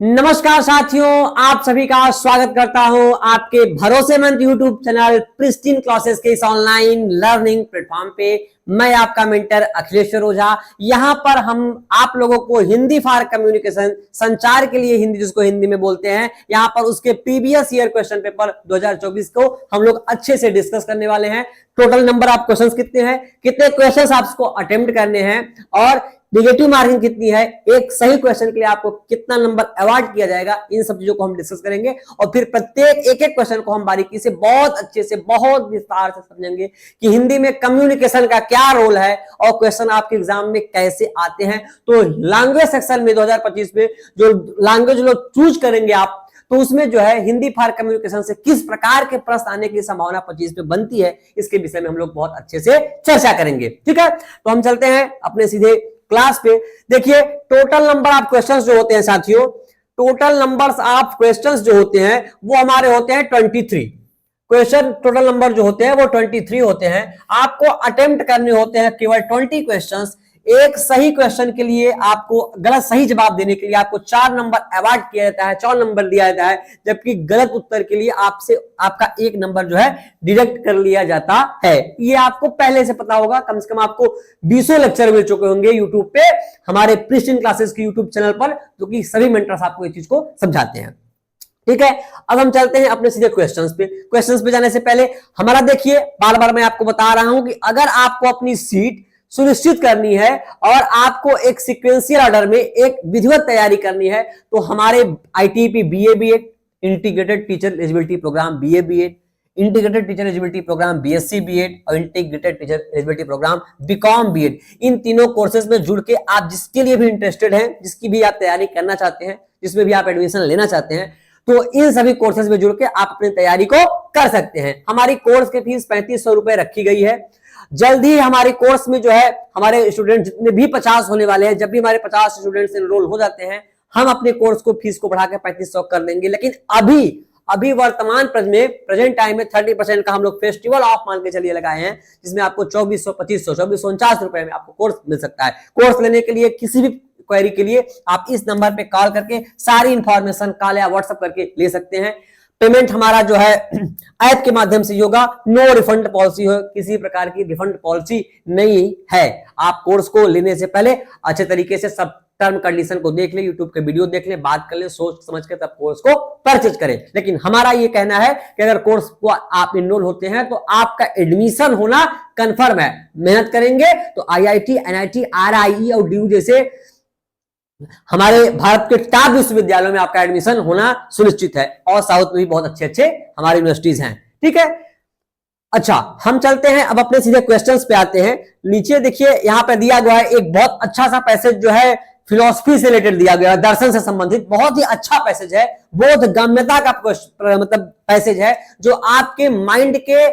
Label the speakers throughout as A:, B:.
A: नमस्कार साथियों, आप सभी का स्वागत करता हूं आपके भरोसेमंद यूट्यूब चैनल प्रिस्टीन क्लासेस के इस ऑनलाइन लर्निंग प्लेटफॉर्म पे। मैं आपका मेंटर अखिलेश्वर ओझा। यहां पर हम आप लोगों को हिंदी फॉर कम्युनिकेशन, संचार के लिए हिंदी, जिसको हिंदी में बोलते हैं, यहां पर उसके प्रीवियस ईयर क्वेश्चन पेपर 2024 को हम लोग अच्छे से डिस्कस करने वाले हैं। टोटल नंबर ऑफ क्वेश्चंस कितने हैं, कितने क्वेश्चंस आपको अटेम्प्ट करने हैं और नेगेटिव मार्किंग कितनी है, एक सही क्वेश्चन के लिए आपको कितना नंबर अवार्ड किया जाएगा, इन सब चीजों को हम डिस्कस करेंगे। और फिर प्रत्येक एक एक क्वेश्चन को हम बारीकी से, बहुत अच्छे से, बहुत विस्तार से समझेंगे कि हिंदी में कम्युनिकेशन का क्या रोल है और क्वेश्चन आपके एग्जाम में कैसे आते हैं। तो लैंग्वेज सेक्शन में 2025 में जो लैंग्वेज लोग चूज करेंगे आप, तो उसमें जो है हिंदी फॉर कम्युनिकेशन से किस प्रकार के प्रश्न आने की संभावना 25 में बनती है, इसके विषय में हम लोग बहुत अच्छे से चर्चा करेंगे। ठीक है, तो हम चलते हैं अपने सीधे क्लास पे। देखिए, टोटल नंबर ऑफ क्वेश्चंस जो होते हैं साथियों, टोटल नंबर्स ऑफ क्वेश्चंस जो होते हैं वो हमारे होते हैं 23 क्वेश्चन। टोटल नंबर जो होते हैं वो 23 होते हैं। आपको अटेम्प्ट करने होते हैं केवल 20 क्वेश्चंस। एक सही क्वेश्चन के लिए आपको, गलत सही जवाब देने के लिए आपको 4 नंबर अवार्ड किया जाता है, 4 नंबर दिया जाता है, जबकि गलत उत्तर के लिए आपसे आपका 1 नंबर जो है डिडक्ट कर लिया जाता है। ये आपको पहले से पता होगा, कम से कम आपको 20 लेक्चर मिल चुके होंगे यूट्यूब पे, हमारे प्रिस्टीन क्लासेस की यूट्यूब चैनल पर, जो कि सभी मेंटर्स आपको ये चीज को समझाते हैं। ठीक है, अब हम चलते हैं अपने सीधे क्वेश्चंस पे। क्वेश्चंस पे जाने से पहले हमारा देखिए, बार बार मैं आपको बता रहा हूं कि अगर आपको अपनी सीट सुनिश्चित करनी है और आपको एक सीक्वेंशियल ऑर्डर में एक विधिवत तैयारी करनी है, तो हमारे ITP BA BEd, integrated teacher eligibility programme BA BEd, integrated teacher eligibility programme BSc BEd और integrated teacher eligibility programme BCom BEd, इन तीनों कोर्सेज में जुड़ के आप जिसके लिए भी इंटरेस्टेड हैं, जिसकी भी आप तैयारी करना चाहते हैं, जिसमें भी आप एडमिशन लेना चाहते हैं, तो इन सभी कोर्सेज में जुड़ के आप अपनी तैयारी को कर सकते हैं। हमारी कोर्स की फीस 3500 रुपए रखी गई है। जल्द ही हमारे कोर्स में जो है हमारे स्टूडेंट जितने भी 50 होने वाले हैं, जब भी हमारे 50 स्टूडेंट्स एनरोल हो जाते हैं, हम अपने कोर्स को फीस को बढ़ा के 3500 कर देंगे। लेकिन अभी वर्तमान प्रेजेंट टाइम में 30% का हम लोग फेस्टिवल ऑफ मान के चलिए लगाए हैं, जिसमें आपको 2400, 2500, 2449 रुपए में आपको कोर्स मिल सकता है। कोर्स लेने के लिए, किसी भी क्वेरी के लिए आप इस नंबर पे कॉल करके सारी इंफॉर्मेशन कॉल या व्हाट्सएप करके ले सकते हैं। पेमेंट हमारा जो है ऐप के माध्यम से होगा। नो रिफंड पॉलिसी हो, किसी प्रकार की रिफंड पॉलिसी नहीं है। आप कोर्स को लेने से पहले अच्छे तरीके से सब टर्म कंडीशन को देख ले, यूट्यूब के वीडियो देख ले, बात कर ले, सोच समझ के तब कोर्स को परचेज करें। लेकिन हमारा ये कहना है कि अगर कोर्स को आप इनरोल होते हैं तो आपका एडमिशन होना कंफर्म है। मेहनत करेंगे तो आईआईटी, एनआईटी, आरआईई और ड्यू जैसे हमारे भारत के टॉप विश्वविद्यालयों में आपका एडमिशन होना सुनिश्चित है। और साउथ में भी बहुत अच्छे अच्छे हमारे यूनिवर्सिटीज हैं। ठीक है, अच्छा, हम चलते हैं अब अपने सीधे क्वेश्चंस पे आते हैं। नीचे देखिए, यहां पर दिया गया है एक बहुत अच्छा सा पैसेज जो है फिलॉसफी से रिलेटेड दिया गया है, दर्शन से संबंधित बहुत ही अच्छा पैसेज है, बोध गम्यता का मतलब पैसेज है, जो आपके माइंड के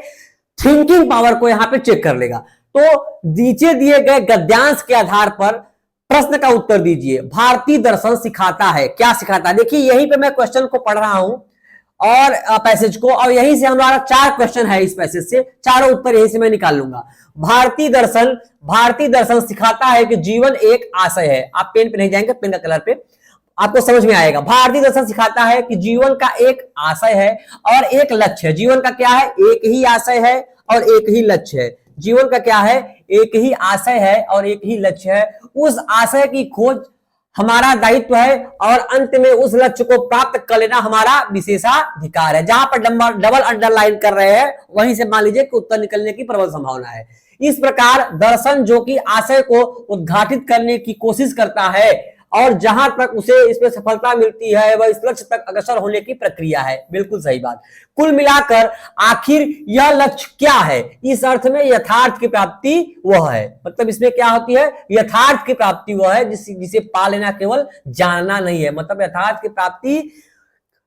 A: थिंकिंग पावर को यहां पे चेक कर लेगा। तो नीचे दिए गए गद्यांश के आधार पर प्रश्न का उत्तर दीजिए। भारतीय दर्शन सिखाता है, क्या सिखाता है? देखिए, यहीं पे मैं क्वेश्चन को पढ़ रहा हूं और पैसेज को, और यहीं से हमारा 4 क्वेश्चन है इस पैसेज से, चारों उत्तर यहीं से मैं निकाल लूंगा। भारतीय दर्शन सिखाता है कि जीवन एक आशय है। आप पेन पे नहीं जाएंगे, पेन का कलर पे आपको समझ में आएगा। भारतीय दर्शन सिखाता है कि जीवन का एक आशय है और एक लक्ष्य है। जीवन का क्या है? एक ही आशय है और एक ही लक्ष्य है। जीवन का क्या है? एक ही आशय है और एक ही लक्ष्य है। उस आशय की खोज हमारा दायित्व है और अंत में उस लक्ष्य को प्राप्त कर लेना हमारा विशेषाधिकार है। जहां पर डबल अंडरलाइन कर रहे हैं, वहीं से मान लीजिए कि उत्तर निकलने की प्रबल संभावना है। इस प्रकार दर्शन जो कि आशय को उद्घाटित करने की कोशिश करता है और जहां तक उसे इसमें सफलता मिलती है, वह इस लक्ष्य तक अग्रसर होने की प्रक्रिया है। बिल्कुल सही बात। कुल मिलाकर आखिर यह लक्ष्य क्या है? इस अर्थ में यथार्थ की प्राप्ति वह है, मतलब इसमें क्या होती है? यथार्थ की प्राप्ति वह है जिसे पा लेना केवल जानना नहीं है। मतलब यथार्थ की प्राप्ति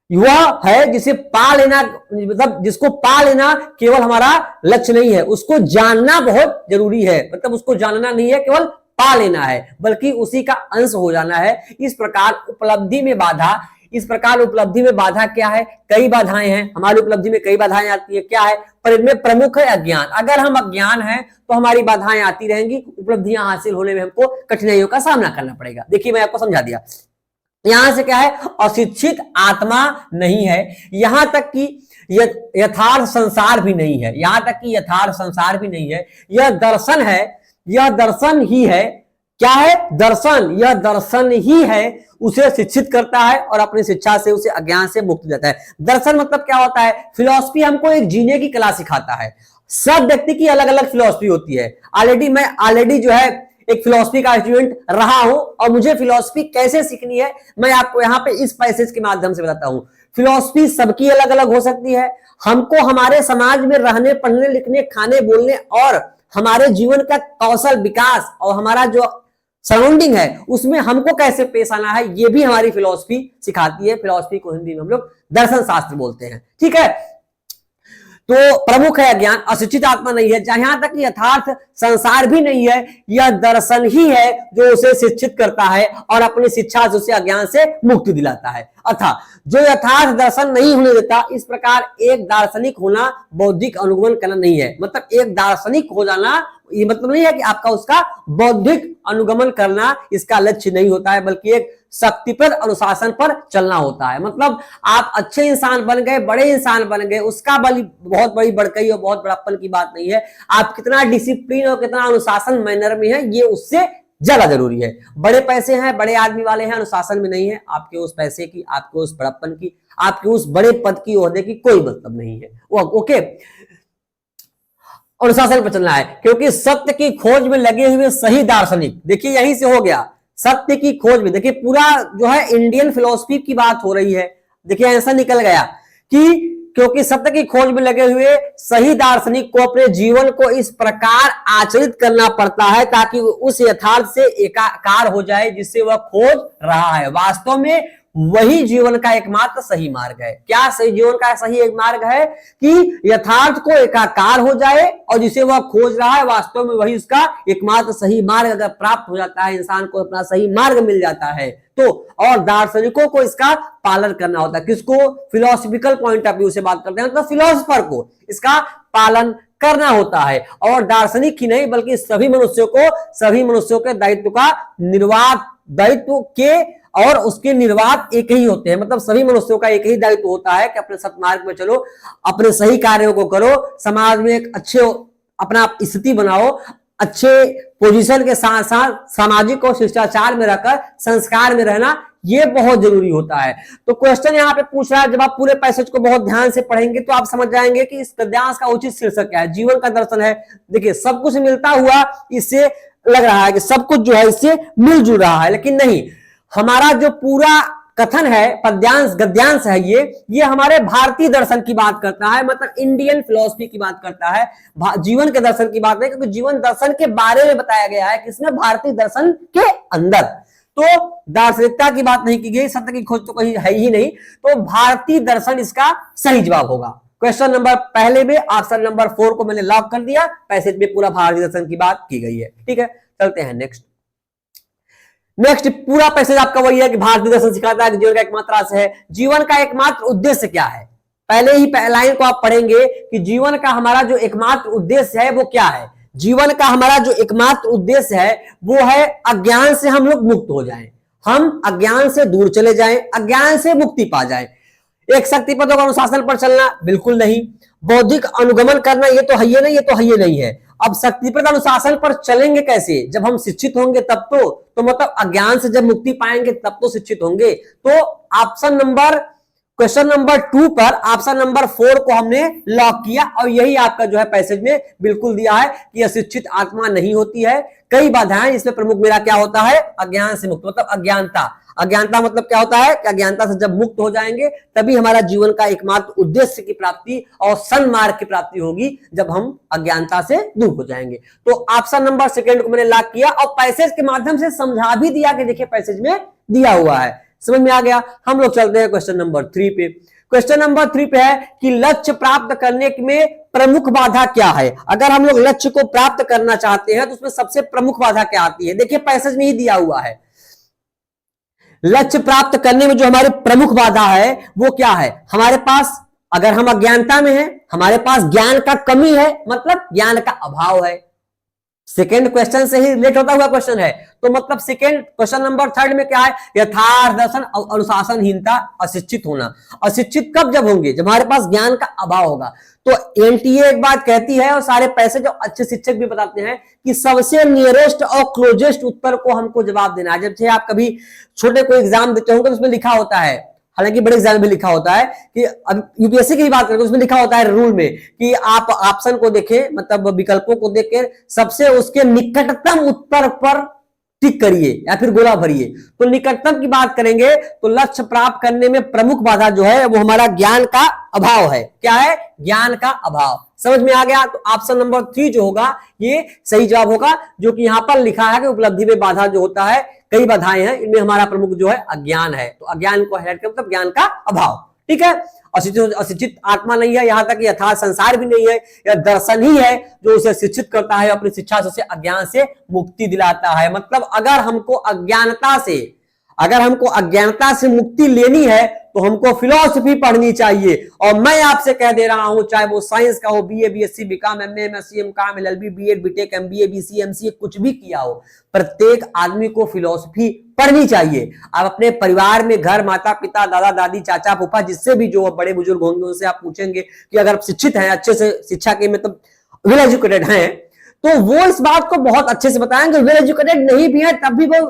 A: वह है जिसे पा लेना, मतलब जिसको पा लेना केवल हमारा लक्ष्य नहीं है, उसको जानना बहुत जरूरी है। मतलब उसको जानना नहीं है, केवल पा लेना है, बल्कि उसी का अंश हो जाना है। इस प्रकार उपलब्धि में बाधा क्या है? कई बाधाएं हैं हमारी उपलब्धि में, कई बाधाएं आती है। क्या है? पर इनमें प्रमुख है अज्ञान। अगर हम अज्ञान हैं तो हमारी बाधाएं आती रहेंगी, उपलब्धियां हासिल होने में हमको कठिनाइयों का सामना करना पड़ेगा। देखिए, मैं आपको समझा दिया। यहां से क्या है, अशिक्षित आत्मा नहीं है, यहां तक कि यथार्थ संसार भी नहीं है, यहां तक कि यथार्थ संसार भी नहीं है, यह दर्शन है, यह दर्शन ही है। क्या है? दर्शन। यह दर्शन ही है, उसे शिक्षित करता है और अपनी शिक्षा से उसे अज्ञान से मुक्ति देता है। दर्शन मतलब क्या होता है? फिलॉसफी हमको एक जीने की कला सिखाता है। सब व्यक्ति की अलग अलग फिलॉसफी होती है। मैं जो है एक फिलॉसफी का स्टूडेंट रहा हूं और मुझे फिलॉसफी कैसे सीखनी है मैं आपको यहां पे इस पैसेज के माध्यम से बताता हूं। फिलॉसफी सबकी अलग अलग हो सकती है। हमको हमारे समाज में रहने, पढ़ने, लिखने, खाने, बोलने और हमारे जीवन का कौशल विकास और हमारा जो सराउंडिंग है उसमें हमको कैसे पेश आना है, ये भी हमारी फिलॉसफी सिखाती है। फिलॉसफी को हिंदी में हम लोग दर्शन शास्त्र बोलते हैं। ठीक है, तो प्रमुख है अज्ञान, अशिक्षित आत्मा नहीं है, जहां तक यथार्थ संसार भी नहीं है, यह दर्शन ही है जो उसे शिक्षित करता है और अपनी शिक्षा से उसे अज्ञान से मुक्ति दिलाता है। अर्थात जो यथार्थ दर्शन नहीं होने देता, इस प्रकार एक दार्शनिक होना बौद्धिक अनुगमन करना नहीं है। मतलब एक दार्शनिक हो जाना ये मतलब नहीं है कि आपका उसका बौद्धिक अनुगमन करना इसका लक्ष्य नहीं होता है, बल्कि एक शक्तिप्रद अनुशासन पर चलना होता है। मतलब आप अच्छे इंसान बन गए, बड़े इंसान बन गए, उसका बहुत बड़ी बड़कई और बहुत बड़प्पन की बात नहीं है। आप कितना डिसिप्लिन और कितना अनुशासन मैनर में है, ये उससे ज्यादा जरूरी है। बड़े पैसे हैं, बड़े आदमी वाले हैं, अनुशासन में नहीं है, आपके उस पैसे की, आपके उस बड़प्पन की, आपके उस बड़े पद की, ओहदे की कोई मतलब नहीं है। ओके, अनुशासन पर चलना है, क्योंकि सत्य की खोज में लगे हुए सही दार्शनिक, देखिए यहीं से हो गया सत्य की खोज में। देखिए पूरा जो है इंडियन फिलॉसफी की बात हो रही है। देखिए ऐसा निकल गया कि क्योंकि सत्य की खोज में लगे हुए सही दार्शनिक को अपने जीवन को इस प्रकार आचरित करना पड़ता है ताकि उस यथार्थ से एकाकार हो जाए जिससे वह खोज रहा है। वास्तव में वही जीवन का एकमात्र सही मार्ग है। क्या सही जीवन का सही एक मार्ग है? कि यथार्थ को एकाकार हो जाए और जिसे वह खोज रहा है वास्तव में वही उसका एकमात्र सही मार्ग अगर प्राप्त हो जाता है, इंसान को अपना सही मार्ग मिल जाता है तो, और दार्शनिकों को इसका पालन करना होता है। किसको? फिलोसफिकल पॉइंट ऑफ व्यू से बात करते हैं तो फिलोसफर को इसका पालन करना होता है। और दार्शनिक ही नहीं बल्कि सभी मनुष्यों के दायित्व का निर्वाह, दायित्व के और उसके निर्वाह एक ही होते हैं। मतलब सभी मनुष्यों का एक ही दायित्व होता है कि अपने सत्मार्ग में चलो, अपने सही कार्यों को करो, समाज में एक अच्छे अपना स्थिति बनाओ, अच्छे पोजीशन के साथ साथ सामाजिक और शिष्टाचार में रहकर संस्कार में रहना, ये बहुत जरूरी होता है। तो क्वेश्चन यहाँ पे पूछ रहा है, जब आप पूरे पैसेज को बहुत ध्यान से पढ़ेंगे तो आप समझ जाएंगे कि इस गद्यांश का उचित शीर्षक क्या है। जीवन का दर्शन है। देखिए सब कुछ मिलता हुआ इससे लग रहा है कि सब कुछ जो है इससे मिलजुल रहा है, लेकिन नहीं। हमारा जो पूरा कथन है, पद्यांश गद्यांश है, ये हमारे भारतीय दर्शन की बात करता है, मतलब इंडियन फिलॉसफी की बात करता है, जीवन के दर्शन की बात नहीं, क्योंकि जीवन दर्शन के बारे में बताया गया है किसमें? भारतीय दर्शन के अंदर। तो दार्शनिकता की बात नहीं की गई, सत्य की खोज तो कहीं है ही नहीं, तो भारतीय दर्शन इसका सही जवाब होगा। क्वेश्चन नंबर पहले में ऑप्शन नंबर 4 को मैंने लॉक कर दिया, पैसेज में पूरा भारतीय दर्शन की बात की गई है। ठीक है, चलते हैं नेक्स्ट पूरा पैसेज आपका वही है कि भारतीय दर्शन सिखाता है कि जीवन का एकमात्र आशय है। जीवन का एकमात्र उद्देश्य क्या है? पहले ही लाइन को आप पढ़ेंगे कि जीवन का हमारा जो एकमात्र उद्देश्य है वो क्या है। जीवन का हमारा जो एकमात्र उद्देश्य है वो है अज्ञान से हम लोग मुक्त हो जाएं, हम अज्ञान से दूर चले जाएं, अज्ञान से मुक्ति पा जाएं। एक शक्तिपद और अनुशासन पर चलना बिल्कुल नहीं, बौद्धिक अनुगमन करना ये तो है नहीं, ये तो है नहीं है। अब शक्तिप्रद अनुशासन पर चलेंगे कैसे? जब हम शिक्षित होंगे तब तो मतलब अज्ञान से जब मुक्ति पाएंगे तब तो शिक्षित होंगे। तो क्वेश्चन नंबर 2 पर ऑप्शन नंबर 4 को हमने लॉक किया और यही आपका जो है पैसेज में बिल्कुल दिया है कि अशिक्षित आत्मा नहीं होती है। कई बाधाएं, इसमें प्रमुख मेरा क्या होता है? अज्ञान से मुक्त, मतलब अज्ञानता मतलब क्या होता है कि अज्ञानता से जब मुक्त हो जाएंगे तभी हमारा जीवन का एकमात्र उद्देश्य की प्राप्ति और सन्मार्ग की प्राप्ति होगी, जब हम अज्ञानता से दूर हो जाएंगे। तो ऑप्शन नंबर 2 को मैंने लॉक किया और पैसेज के माध्यम से समझा भी दिया कि देखिए पैसेज में दिया हुआ है, समझ में आ गया। हम लोग चलते हैं क्वेश्चन नंबर 3 पे। क्वेश्चन नंबर 3 पे है कि लक्ष्य प्राप्त करने में प्रमुख बाधा क्या है। अगर हम लोग लक्ष्य को प्राप्त करना चाहते हैं तो उसमें सबसे प्रमुख बाधा क्या आती है? देखिए पैसेज में ही दिया हुआ है, लक्ष्य प्राप्त करने में जो हमारी प्रमुख बाधा है वो क्या है? हमारे पास, अगर हम अज्ञानता में हैं, हमारे पास ज्ञान का कमी है, मतलब ज्ञान का अभाव है। सेकेंड क्वेश्चन से ही रिलेट होता हुआ क्वेश्चन है। तो मतलब सेकेंड क्वेश्चन नंबर थर्ड में क्या है, यथार्थ दर्शन और अनुशासनहीनता, अशिक्षित होना। अशिक्षित कब जब होंगे, जब हमारे पास ज्ञान का अभाव होगा। तो एनटीए एक बात कहती है और सारे पैसे जो अच्छे शिक्षक भी बताते हैं कि सबसे नियरेस्ट और क्लोजेस्ट उत्तर को हमको जवाब देना है। जब से आप कभी छोटे कोई एग्जाम देते होंगे तो उसमें लिखा होता है, हालांकि बड़े एग्जाम में लिखा होता है कि अब यूपीएससी की बात करें उसमें लिखा होता है रूल में कि आप ऑप्शन को देखें, मतलब विकल्पों को देखें, सबसे उसके निकटतम उत्तर पर टिक करिए या फिर गोला भरिए। तो निकटतम की बात करेंगे तो लक्ष्य प्राप्त करने में प्रमुख बाधा जो है वो हमारा ज्ञान का अभाव है। क्या है, ज्ञान का अभाव। समझ में आ गया। तो ऑप्शन नंबर 3 जो होगा ये सही जवाब होगा, जो कि यहां पर लिखा है कि उपलब्धि में बाधा जो होता है, कई बाधाएं हैं, इनमें हमारा प्रमुख जो है अज्ञान है। तो अज्ञान को हाईलाइट कर मतलब ज्ञान का अभाव। ठीक है। अशिक्षित आत्मा नहीं है, यहां तक यथार्थ संसार भी नहीं है, यह दर्शन ही है जो उसे शिक्षित करता है, अपनी शिक्षा से उसे अज्ञान से मुक्ति दिलाता है। मतलब अगर हमको अज्ञानता से मुक्ति लेनी है तो हमको फिलॉसफी पढ़नी चाहिए। और मैं आपसे कह दे रहा हूं, चाहे वो साइंस का हो, BA, BSc, BCom, MA, MSc, MCom, LLB, BEd, BTech, MBA, BCA, MCA, कुछ भी किया हो, प्रत्येक आदमी को फिलॉसफी पढ़नी चाहिए। आप अपने परिवार में घर माता पिता दादा दादी चाचा फूफा जिससे भी जो बड़े बुजुर्ग होंगे उनसे आप पूछेंगे कि अगर आप शिक्षित हैं, अच्छे से शिक्षा के मतलब वेल एजुकेटेड हैं, तो वो इस बात को बहुत अच्छे से बताएंगे। वेल एजुकेटेड नहीं भी है तब भी वो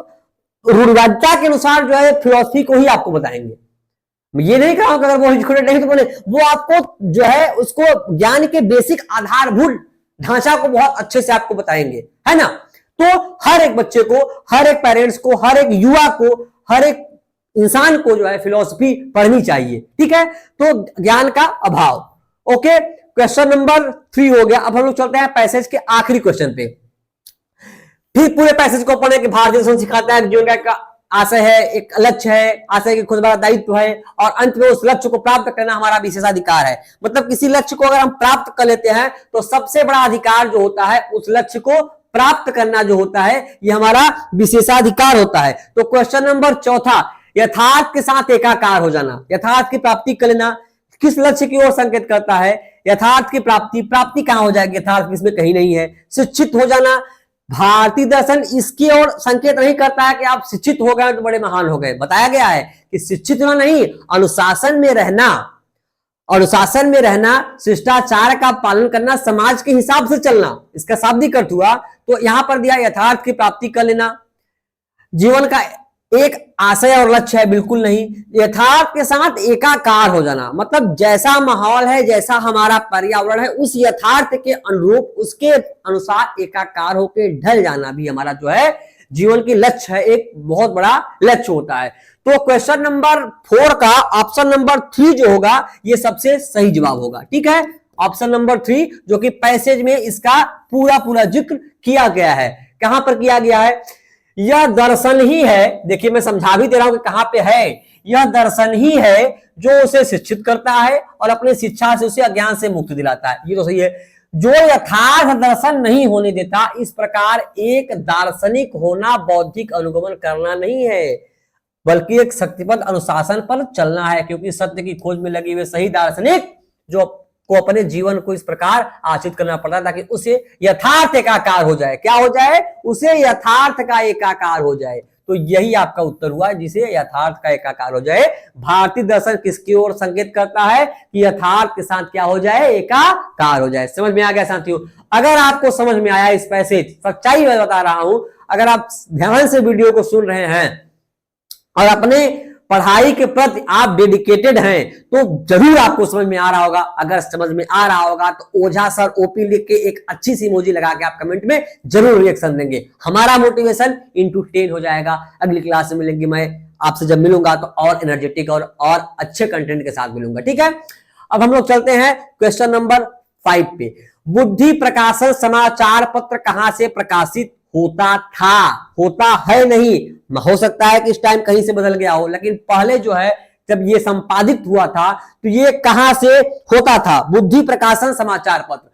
A: रूढ़िवादिता के अनुसार जो है फिलॉसफी को ही आपको बताएंगे। ये नहीं कहा कि अगर वो एजुकेटेड नहीं तो बोले, वो आपको जो है उसको ज्ञान के बेसिक आधारभूत ढांचा को बहुत अच्छे से आपको बताएंगे, है ना। तो हर एक बच्चे को, हर एक पेरेंट्स को, हर एक युवा को, हर एक इंसान को जो है फिलॉसफी पढ़नी चाहिए। ठीक है। तो ज्ञान का अभाव। ओके, क्वेश्चन नंबर 3 हो गया। अब हम लोग चलते हैं पैसेज के आखिरी क्वेश्चन पे। फिर पूरे पैसेज को पढ़ने के भारतीय दर्शन सिखाता है जीवन का आशय है, एक लक्ष्य है, आशय की खुद बड़ा दायित्व है, और अंत में उस लक्ष्य को प्राप्त करना हमारा विशेषाधिकार है। मतलब किसी लक्ष्य को अगर हम प्राप्त कर लेते हैं तो सबसे बड़ा अधिकार जो होता है उस लक्ष्य को प्राप्त करना जो होता है ये हमारा विशेषाधिकार होता है। तो क्वेश्चन नंबर 4, यथार्थ के साथ एकाकार हो जाना, यथार्थ की प्राप्ति कर लेना, किस लक्ष्य की ओर संकेत करता है। यथार्थ की प्राप्ति कहां हो जाएगी, यथार्थ इसमें कहीं नहीं है। शिक्षित हो जाना, भारतीय दर्शन इसकी ओर संकेत नहीं करता है कि आप शिक्षित हो गए तो बड़े महान हो गए। बताया गया है कि शिक्षित होना नहीं, अनुशासन में रहना, अनुशासन में रहना, शिष्टाचार का पालन करना, समाज के हिसाब से चलना, इसका शाब्दिक अर्थ हुआ। तो यहां पर दिया यथार्थ की प्राप्ति कर लेना, जीवन का एक आशय और लक्ष्य है, बिल्कुल नहीं। यथार्थ के साथ एकाकार हो जाना, मतलब जैसा माहौल है, जैसा हमारा पर्यावरण है, उस यथार्थ के अनुरूप उसके अनुसार एकाकार होकर ढल जाना भी हमारा जो है जीवन की लक्ष्य है, एक बहुत बड़ा लक्ष्य होता है। तो क्वेश्चन नंबर 4 का ऑप्शन नंबर 3 जो होगा ये सबसे सही जवाब होगा। ठीक है। ऑप्शन नंबर 3 जो कि पैसेज में इसका पूरा जिक्र किया गया है। कहां पर किया गया है, यह दर्शन ही है, देखिए मैं समझा भी दे रहा हूं कि कहां पे है, यह दर्शन ही है जो उसे शिक्षित करता है और अपनी शिक्षा से उसे अज्ञान से मुक्ति दिलाता है। ये तो सही है। जो यथार्थ दर्शन नहीं होने देता, इस प्रकार एक दार्शनिक होना बौद्धिक अनुगमन करना नहीं है, बल्कि एक शक्तिपद अनुशासन पर चलना है। क्योंकि सत्य की खोज में लगे हुए सही दार्शनिक जो को अपने जीवन को इस प्रकार आश्रित करना पड़ता है ताकि उसे यथार्थ एकाकार हो जाए। क्या हो जाए, उसे यथार्थ का एकाकार हो जाए। तो यही आपका उत्तर हुआ, जिसे यथार्थ का एकाकार हो जाए। भारतीय दर्शन किसकी ओर संकेत करता है कि यथार्थ के साथ क्या हो जाए, एकाकार हो जाए। समझ में आ गया साथियों। अगर आपको समझ में आया इस पैसेज, सच्चाई मैं बता रहा हूं, अगर आप ध्यान से वीडियो को सुन रहे हैं और अपने पढ़ाई के प्रति आप डेडिकेटेड हैं तो जरूर आपको समझ में आ रहा होगा। अगर समझ में आ रहा होगा तो ओझा सर ओपी लिख के एक अच्छी सी इमोजी लगा के आप कमेंट में जरूर रिएक्शन देंगे। हमारा मोटिवेशन इंटू 10 हो जाएगा। अगली क्लास में मिलेंगे, मैं आपसे जब मिलूंगा तो और एनर्जेटिक और अच्छे कंटेंट के साथ मिलूंगा। ठीक है। अब हम लोग चलते हैं क्वेश्चन नंबर 5 पे। बुद्धि प्रकाशन समाचार पत्र कहां से प्रकाशित होता था, होता है नहीं, हो सकता है कि इस टाइम कहीं से बदल गया हो, लेकिन पहले जो है जब ये संपादित हुआ था तो ये कहां से होता था। बुद्धि प्रकाशन समाचार पत्र,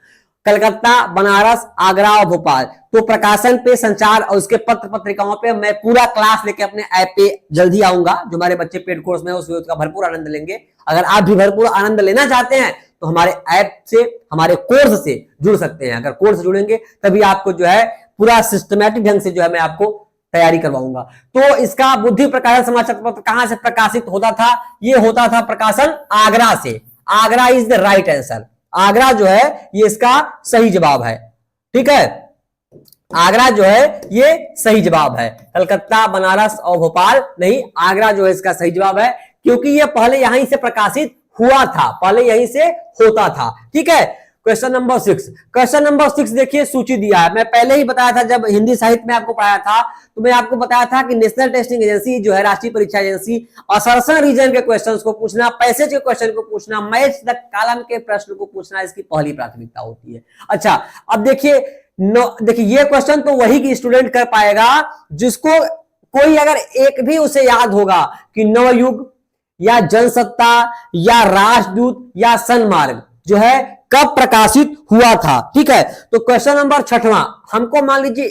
A: कलकत्ता, बनारस, आगरा और भोपाल। तो प्रकाशन पे, संचार और उसके पत्र पत्रिकाओं पे मैं पूरा क्लास लेके अपने ऐप पे जल्दी आऊंगा। जो हमारे बच्चे पेड कोर्स में उसका भरपूर आनंद लेंगे। अगर आप भी भरपूर आनंद लेना चाहते हैं तो हमारे ऐप से, हमारे कोर्स से जुड़ सकते हैं। अगर कोर्स जुड़ेंगे तभी आपको जो है पूरा सिस्टमैटिक ढंग से जो है मैं आपको तैयारी करवाऊंगा। तो इसका बुद्धि प्रकाशन समाचार पत्र कहां से प्रकाशित होता था? ये होता था प्रकाशन आगरा से। Agra is the right answer. Agra जो है ये इसका सही जवाब है। ठीक है, आगरा जो है ये सही जवाब है। कलकत्ता, बनारस और भोपाल नहीं, आगरा जो है इसका सही जवाब है, क्योंकि ये पहले यहीं से प्रकाशित हुआ था, पहले यहीं से होता था। ठीक है, क्वेश्चन नंबर 6। क्वेश्चन नंबर 6 देखिए, सूची दिया है। मैं पहले ही बताया था जब हिंदी साहित्य में आपको पढ़ाया था, तो मैं आपको बताया था कि नेशनल टेस्टिंग एजेंसी जो है, राष्ट्रीय परीक्षा एजेंसी, असरसन रीजन के क्वेश्चंस को पूछना, पैसेज के क्वेश्चन को पूछना, मैच द कॉलम के प्रश्न को पूछना इसकी पहली प्राथमिकता होती है। अच्छा, अब देखिए देखिए ये क्वेश्चन तो वही स्टूडेंट कर पाएगा जिसको कोई अगर एक भी उसे याद होगा कि नवयुग या जनसत्ता या राष्ट्रदूत या सन्मार्ग जो है कब प्रकाशित हुआ था। ठीक है, तो क्वेश्चन नंबर 6वां हमको मान लीजिए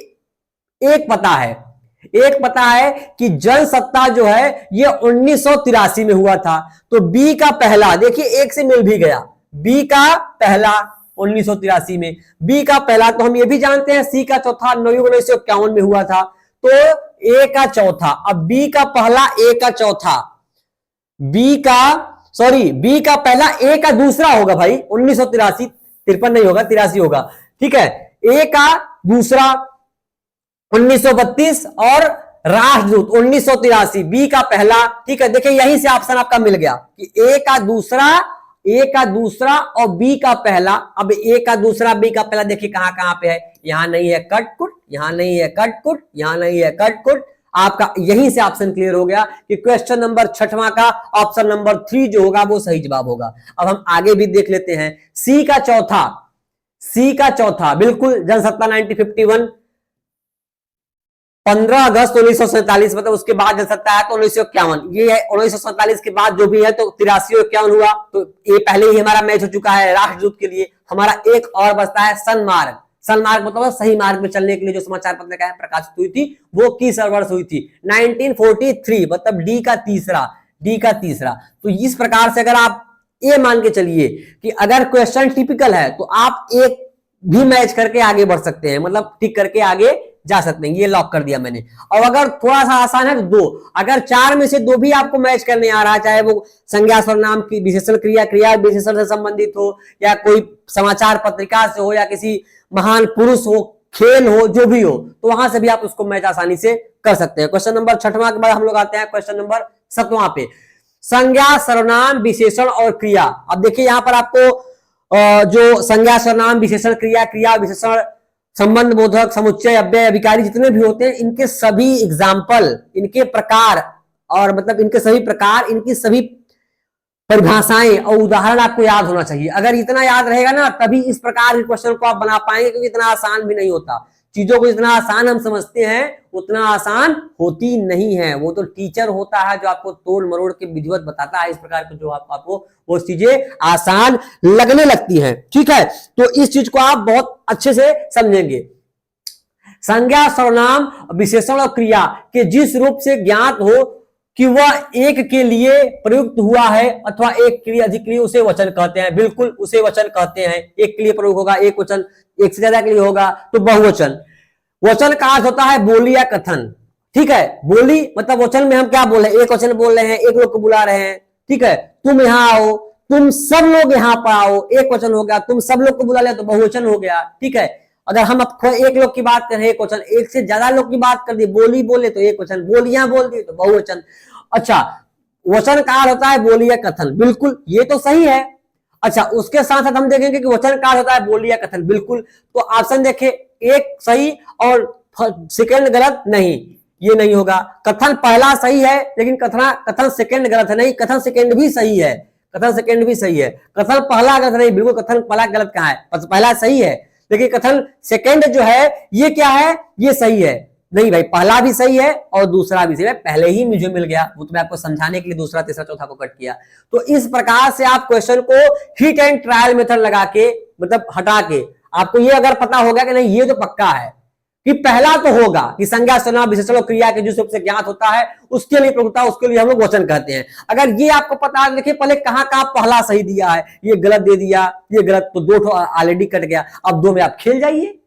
A: एक पता है कि जनसत्ता जो है ये 1983 में हुआ था। तो बी का पहला, देखिए एक से मिल भी गया, बी का पहला 1983 में, बी का पहला। तो हम ये भी जानते हैं सी का चौथा नवयुग 1951 में हुआ था। तो ए का चौथा, अब बी का पहला ए का चौथा, बी का पहला ए का दूसरा होगा भाई 1983, 53 नहीं होगा 83 होगा। ठीक है, ए का दूसरा 1932 और राष्ट्रदूत 1983, बी का पहला। ठीक है, देखिए यहीं से ऑप्शन आपका मिल गया कि ए का दूसरा और बी का पहला। अब ए का दूसरा बी का पहला देखिए कहां पे है, यहां नहीं है कटकुट, यहां नहीं है कटकुट, यहां नहीं है कटकुट। आपका यहीं से ऑप्शन क्लियर हो गया कि क्वेश्चन नंबर 6वां का ऑप्शन नंबर 3 जो होगा वो सही जवाब होगा। अब हम आगे भी देख लेते हैं। सी का चौथा बिल्कुल, जनसत्ता 1951, 15 अगस्त 1947, मतलब उसके बाद जनसत्ता है तो 1951, ये है 1947 के बाद जो भी है तो 83 और 51 हुआ। तो ये पहले ही हमारा मैच हो चुका है राष्ट्रदूत के लिए। हमारा एक और बचता है सन्मार्ग। सन्मार्ग मतलब सही मार्ग में चलने के लिए जो समाचार पत्रिका प्रकाशित हुई थी वो किस वर्ष हुई थी? 1943, मतलब डी का तीसरा। तो इस प्रकार से अगर आप ये मान के चलिए कि अगर क्वेश्चन टिपिकल है तो आप एक भी मैच करके आगे बढ़ सकते हैं, मतलब टिक करके आगे जा सकते हैं। ये लॉक कर दिया मैंने। और अगर थोड़ा सा आसान है तो 2, अगर 4 में से 2 भी आपको मैच करने आ रहा है, चाहे वो संज्ञा सर्वनाम की विशेषण क्रिया विशेषण से संबंधित हो, या कोई समाचार पत्रिका से हो, या किसी महान पुरुष हो, खेल हो, जो भी हो, तो वहां से भी आप उसको मैच आसानी से कर सकते हैं। क्वेश्चन नंबर 6वां के बाद हम लोग आते हैं क्वेश्चन नंबर 7वां पे, संज्ञा सर्वनाम विशेषण और क्रिया। अब देखिए यहां पर आपको जो संज्ञा सर्वनाम विशेषण क्रिया विशेषण संबंध बोधक समुच्चय अव्यय अभिकारी जितने भी होते हैं, इनके सभी एग्जाम्पल, इनके प्रकार और मतलब इनके सभी प्रकार, इनकी सभी परिभाषाएं और उदाहरण आपको याद होना चाहिए। अगर इतना याद रहेगा ना तभी इस प्रकार के क्वेश्चन को आप बना पाएंगे, क्योंकि इतना आसान भी नहीं होता। चीजों को इतना आसान हम समझते हैं उतना आसान होती नहीं है। वो तो टीचर होता है जो आपको तोड़ मरोड़ के विधिवत बताता है इस प्रकार के, जो आपको वो चीजें आसान लगने लगती हैं। ठीक है, तो इस चीज को आप बहुत अच्छे से समझेंगे। संज्ञा सर्वनाम विशेषण और क्रिया के जिस रूप से ज्ञात हो कि वह एक के लिए प्रयुक्त हुआ है अथवा एक के लिए अधिक के लिए, उसे वचन कहते हैं। बिल्कुल, उसे वचन कहते हैं। एक के लिए प्रयोग होगा एक वचन, एक से ज्यादा के लिए होगा तो बहुवचन। वचन का अर्थ होता है बोली या कथन। ठीक है, बोली मतलब वचन में हम क्या बोल रहे हैं, एक वचन बोल रहे हैं, एक लोग को बुला रहे हैं। ठीक है, तुम यहाँ आओ, तुम सब लोग यहाँ पर आओ, एक वचन हो गया। तुम सब लोग को बुला लिया तो बहुवचन हो गया। ठीक है, अगर हम एक लोग की बात करें एक वचन, एक से ज्यादा लोग की बात कर दी, बोली बोले तो एक वचन, बोलियां बोल दी तो बहुवचन। अच्छा, वचन का अर्थ होता है बोली या कथन। बिल्कुल, ये तो सही है। अच्छा, उसके साथ साथ हम देखेंगे कि वचन का अर्थ होता है बोली या कथन। बिल्कुल, तो ऑप्शन देखे, एक सही और सेकंड गलत नहीं, ये नहीं होगा। कथन पहला सही है लेकिन कथन सेकंड गलत है। नहीं, कथन सेकंड भी सही है, कथन सेकंड भी सही है। कथन पहला गलत नहीं, बिल्कुल कथन पहला गलत कहां है, पहला सही है लेकिन कथन सेकंड जो है ये क्या है, ये सही है। नहीं भाई, पहला भी सही है और दूसरा भी सही है, पहले ही मुझे मिल गया, वो तो मैं आपको समझाने के लिए दूसरा तीसरा चौथा को कट किया। तो इस प्रकार से आप क्वेश्चन को हिट एंड ट्रायल मेथड लगा के, मतलब हटा के, आपको ये अगर पता होगा कि नहीं ये तो पक्का है कि पहला तो होगा कि संज्ञा सर्वनाम विशेषण क्रिया के जिस रूप से ज्ञात होता है उसके लिए प्रयुक्त, उसके लिए हम लोग वचन कहते हैं। अगर ये आपको पता है, देखिए पहले कहां पहला सही दिया है, ये गलत दे दिया, ये गलत, तो 2 ऑलरेडी कट गया। अब 2 में आप खेल जाइए,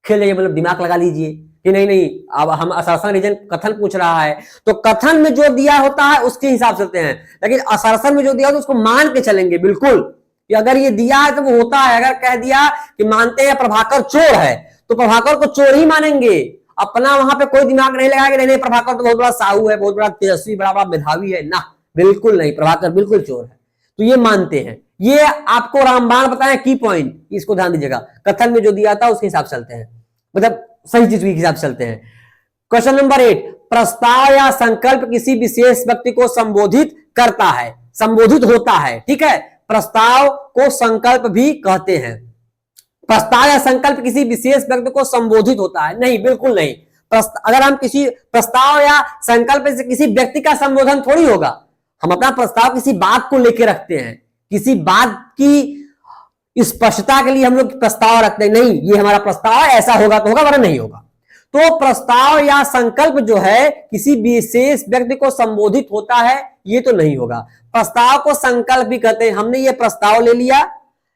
A: खेल मतलब दिमाग लगा लीजिए कि नहीं नहीं, अब हम असर्शन रीजन कथन पूछ रहा है तो कथन में जो दिया होता है उसके हिसाब से चलते हैं, लेकिन असर्शन में जो दिया होता है उसको मान के चलेंगे बिल्कुल कि अगर ये दिया है तो वो होता है। अगर कह दिया कि मानते हैं प्रभाकर चोर है तो प्रभाकर को चोर ही मानेंगे, अपना वहां पे कोई दिमाग नहीं लगाएंगे, नहीं प्रभाकर तो बहुत बड़ा साहू है, बहुत बड़ा तेजस्वी, बड़ा बड़ा मेधावी है ना, बिल्कुल नहीं, प्रभाकर बिल्कुल चोर है, तो ये मानते हैं। ये आपको रामबाण बताएं की पॉइंट, इसको ध्यान दीजिएगा, कथन में जो दिया था उसके हिसाब से चलते हैं, मतलब सही चीज के हिसाब से चलते हैं। क्वेश्चन नंबर 8, प्रस्ताव या संकल्प किसी विशेष व्यक्ति को संबोधित करता है, संबोधित होता है, ठीक है, प्रस्ताव को संकल्प भी कहते हैं। प्रस्ताव या संकल्प किसी विशेष व्यक्ति को संबोधित होता है, नहीं, बिल्कुल नहीं। अगर हम किसी प्रस्ताव या संकल्प से किसी व्यक्ति का संबोधन थोड़ी होगा, हम अपना प्रस्ताव किसी बात को लेकर रखते हैं, किसी बात की स्पष्टता के लिए हम लोग प्रस्ताव रखते हैं, नहीं ये हमारा प्रस्ताव है, ऐसा होगा तो होगा वरना नहीं होगा। तो प्रस्ताव या संकल्प जो है किसी विशेष व्यक्ति को संबोधित होता है, ये तो नहीं होगा। प्रस्ताव को संकल्प भी कहते हैं, हमने ये प्रस्ताव ले लिया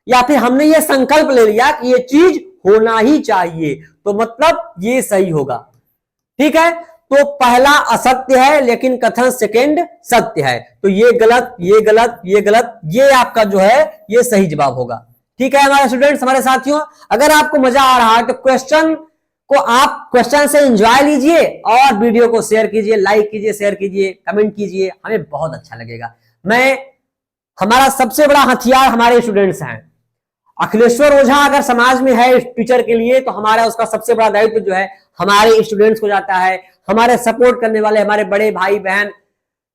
A: या फिर हमने ये संकल्प ले लिया कि ये चीज होना ही चाहिए, तो मतलब ये सही होगा, ठीक है। तो पहला असत्य है लेकिन कथन सेकंड सत्य है, तो ये गलत, ये गलत, ये गलत, ये आपका जो है ये सही जवाब होगा, ठीक है। हमारे स्टूडेंट्स, हमारे साथियों, अगर आपको मजा आ रहा है तो क्वेश्चन को आप क्वेश्चन से एंजॉय लीजिए और वीडियो को शेयर कीजिए, लाइक कीजिए, शेयर कीजिए, कमेंट कीजिए, हमें बहुत अच्छा लगेगा। हमारा सबसे बड़ा हथियार हमारे स्टूडेंट्स हैं। अखिलेश्वर ओझा अगर समाज में है टीचर के लिए तो हमारा उसका सबसे बड़ा दायित्व जो है हमारे स्टूडेंट्स को जाता है, हमारे सपोर्ट करने वाले हमारे बड़े भाई बहन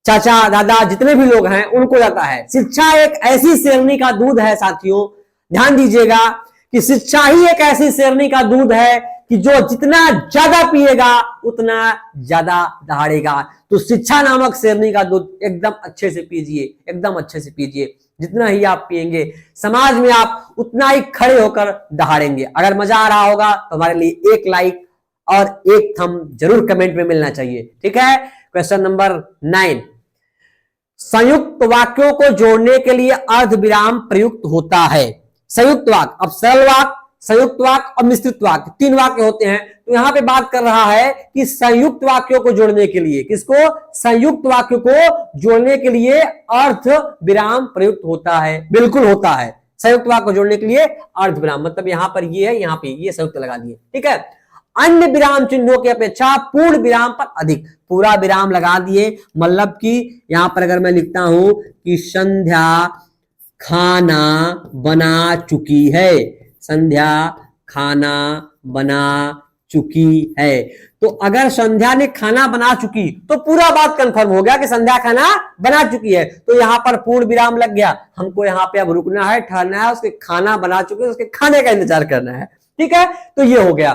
A: चाचा दादा जितने भी लोग हैं उनको जाता है। शिक्षा एक ऐसी शेरनी का दूध है साथियों, ध्यान दीजिएगा कि शिक्षा ही एक ऐसी शेरनी का दूध है कि जो जितना ज्यादा पिएगा उतना ज्यादा दहाड़ेगा। तो शिक्षा नामक शेरनी का दूध एकदम अच्छे से पीजिए, एकदम अच्छे से पीजिए, जितना ही आप पिएंगे समाज में आप उतना ही खड़े होकर दहाड़ेंगे। अगर मजा आ रहा होगा तो हमारे लिए एक लाइक और एक थंब जरूर कमेंट में मिलना चाहिए, ठीक है। क्वेश्चन नंबर 9, संयुक्त वाक्यों को जोड़ने के लिए अर्ध विराम प्रयुक्त होता है। संयुक्त वाक्य, अब सरल वाक्य, संयुक्त वाक्य और मिश्रित वाक्य, 3 वाक्य होते हैं। तो यहां पे बात कर रहा है कि संयुक्त वाक्यों को जोड़ने के लिए, किसको, संयुक्त वाक्य को जोड़ने के लिए अर्ध विराम प्रयुक्त होता है, बिल्कुल होता है। संयुक्त वाक्य को जोड़ने के लिए अर्ध विराम, मतलब यहां पर ये है, यहां पे ये संयुक्त लगा दिए, ठीक है। अन्य विराम चिन्हों की अपेक्षा पूर्ण विराम पर अधिक, पूरा विराम लगा दिए, मतलब कि यहां पर अगर मैं लिखता हूं कि संध्या खाना बना चुकी है, संध्या खाना बना चुकी है, तो अगर संध्या ने खाना बना चुकी तो पूरा बात कंफर्म हो गया कि संध्या खाना बना चुकी है, तो यहां पर पूर्ण विराम लग गया। हमको यहां पे अब रुकना है, ठहरना है, उसके खाना बना चुके हैं, उसके खाने का इंतजार करना है, ठीक है। तो ये हो गया।